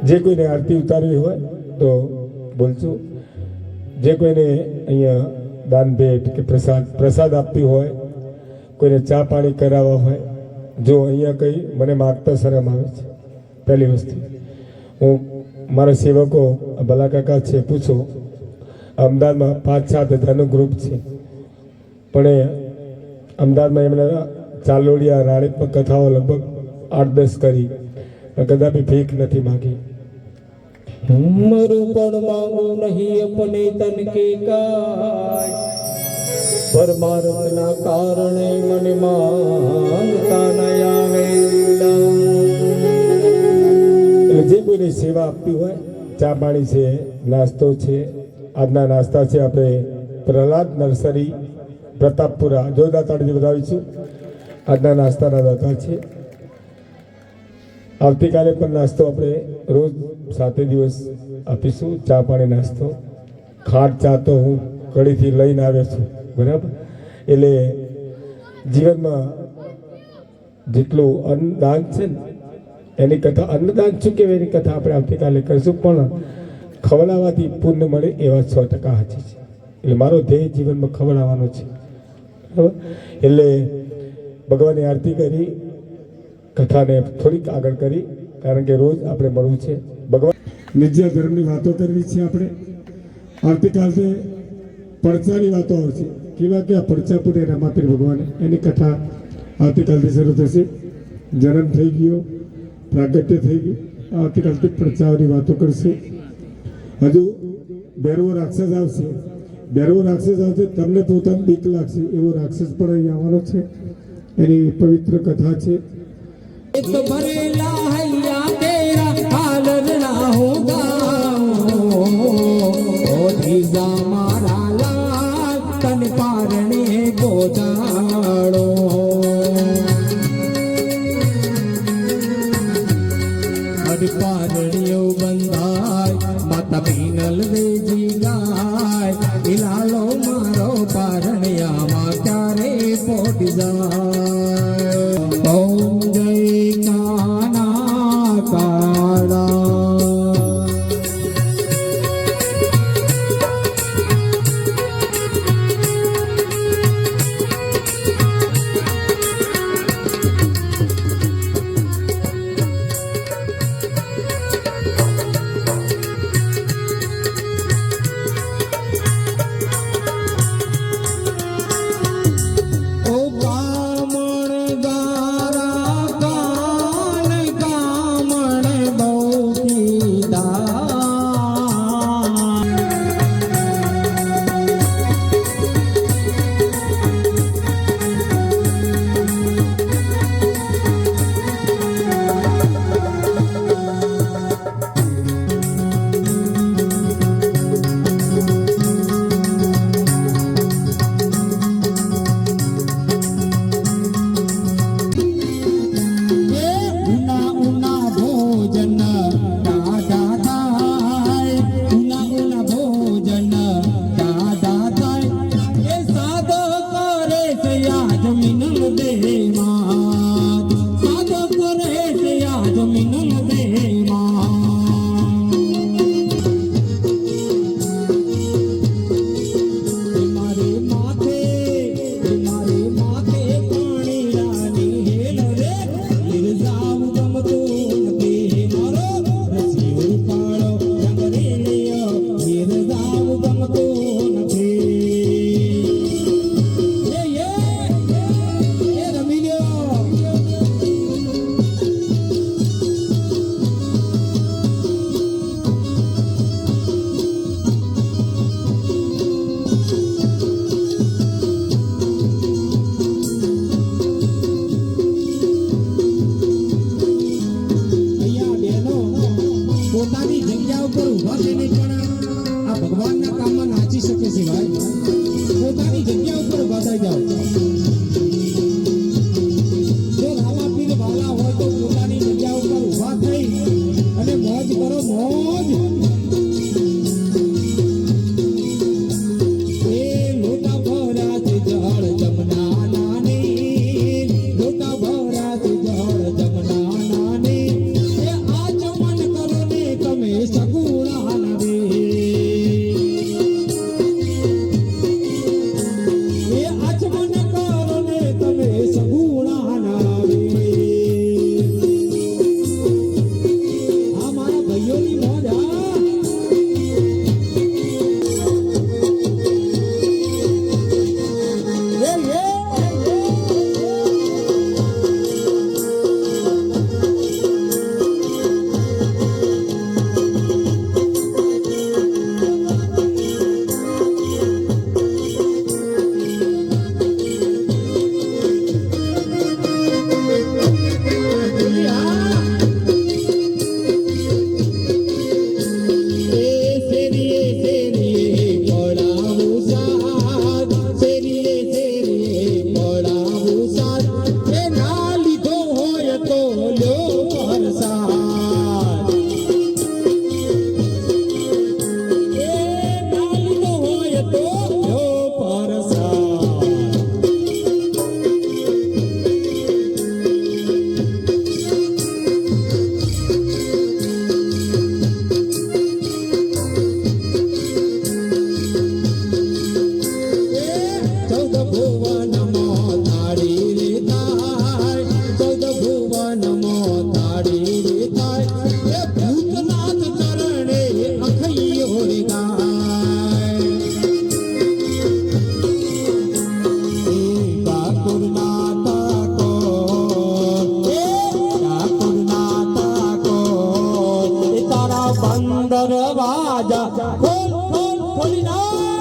જે કોઈને આરતી ઉતારવી હોય તો બોલજો. જે કોઈને અહીંયા દાન ભેટ કે પ્રસાદ આપવી હોય, કોઈને ચા પાણી કરાવવા હોય, જો અહીંયા કંઈ મને માગતા શરમ આવે છે. પહેલી વસ્તુ હું મારા સેવકો ભલા કાકા છે, પૂછો. અમદાવાદમાં 5-7 હજારનું ગ્રુપ છે, પણ અમદાવાદમાં એમના ચાલોડિયા રાણીપમાં કથાઓ લગભગ 8-10 કરી, કદાપી ભીખ નથી માગી. મરું પણ માંગુ નહીં અપને તન કે કાય, પરમાર્થના કારણે મને માંગતા ન આવેલા. એટલે જે કોઈની સેવા આપવી હોય, ચા પાણી છે, નાસ્તો છે. આજના નાસ્તા છે આપણે પ્રહલાદ નર્સરી પ્રતાપપુરા, જોરદાર તાળીથી વધાવીશું. આજના નાસ્તાના દાતા છે. આવતીકાલે પણ નાસ્તો આપણે રોજ 7 દિવસ આપીશું. ચા પાણી નાસ્તો, ખાટ ચા તો હું કડીથી લઈને આવ્યો છું, બરાબર. એટલે જીવનમાં જેટલું અન્નદાન છે ને એની કથા, અન્નદાન શું કહેવાય એની કથા આપણે આવતીકાલે કરીશું. પણ ખવડાવવાથી પુણ્ય મળે એવા 100% હાચી છે. એટલે મારો ધ્યેય જીવનમાં ખવડાવવાનો છે, બરાબર. એટલે ભગવાનની આરતી કરી, કથાને થોડીક આગળ કરી, કારણ કે રોજ આપણે મળવું છે. ભગવાન નિજ્ય ધર્મની વાતો કરવી છે આપણે. આવતીકાલે પડચાની વાતો આવશે. કેવા કેવા પડચા પૂરે રમાપીર ભગવાને, એની કથા આવતીકાલથી શરૂ થશે. જન્મ થઈ ગયો, પ્રાગટ્ય થઈ ગયું, આવતીકાલથી પડચાઓની વાતો કરશે. હજુ ભેરવો રાક્ષસ આવશે. ભેરવો રાક્ષસ આવશે, તમને પોતાની બીક લાગશે એવો રાક્ષસ પણ અહીં આવવાનો છે. એની પવિત્ર કથા છે. एक भरेला हैया तेरा हाल ना होगा, ओ धीजा मारा लाल तन पारणे गोदाड़ो. हर पारणियों बंधाय माता पीनल वेजी गाय, इलालो मारो पारणिया मा क्यारे पोटी जाय. ओम जय काना काड़ा. ओ बामण गारा માણા આ ભગવાનના કામમાં નાચી શકે છે ભાઈ. પોતાની જગ્યા ઉપર બધાઈ જાઓ. જો રામાપીર વાલા હોય તો પોતાની જગ્યા ઉપર ઊભા થઈ અને મોજ કરો, મોજ. એ લોટા ભરાત જળ જમના નાની, લોટા ભરાત જળ જમના નાની. એ આચમન કરો ને તમે સગુણા નવે. એ આચમન કરો ને તમે સગુણા નવે. આ મારા ભાઈઓની મોજ. દરવાજા ખોલ ખોલ ખોલી ના.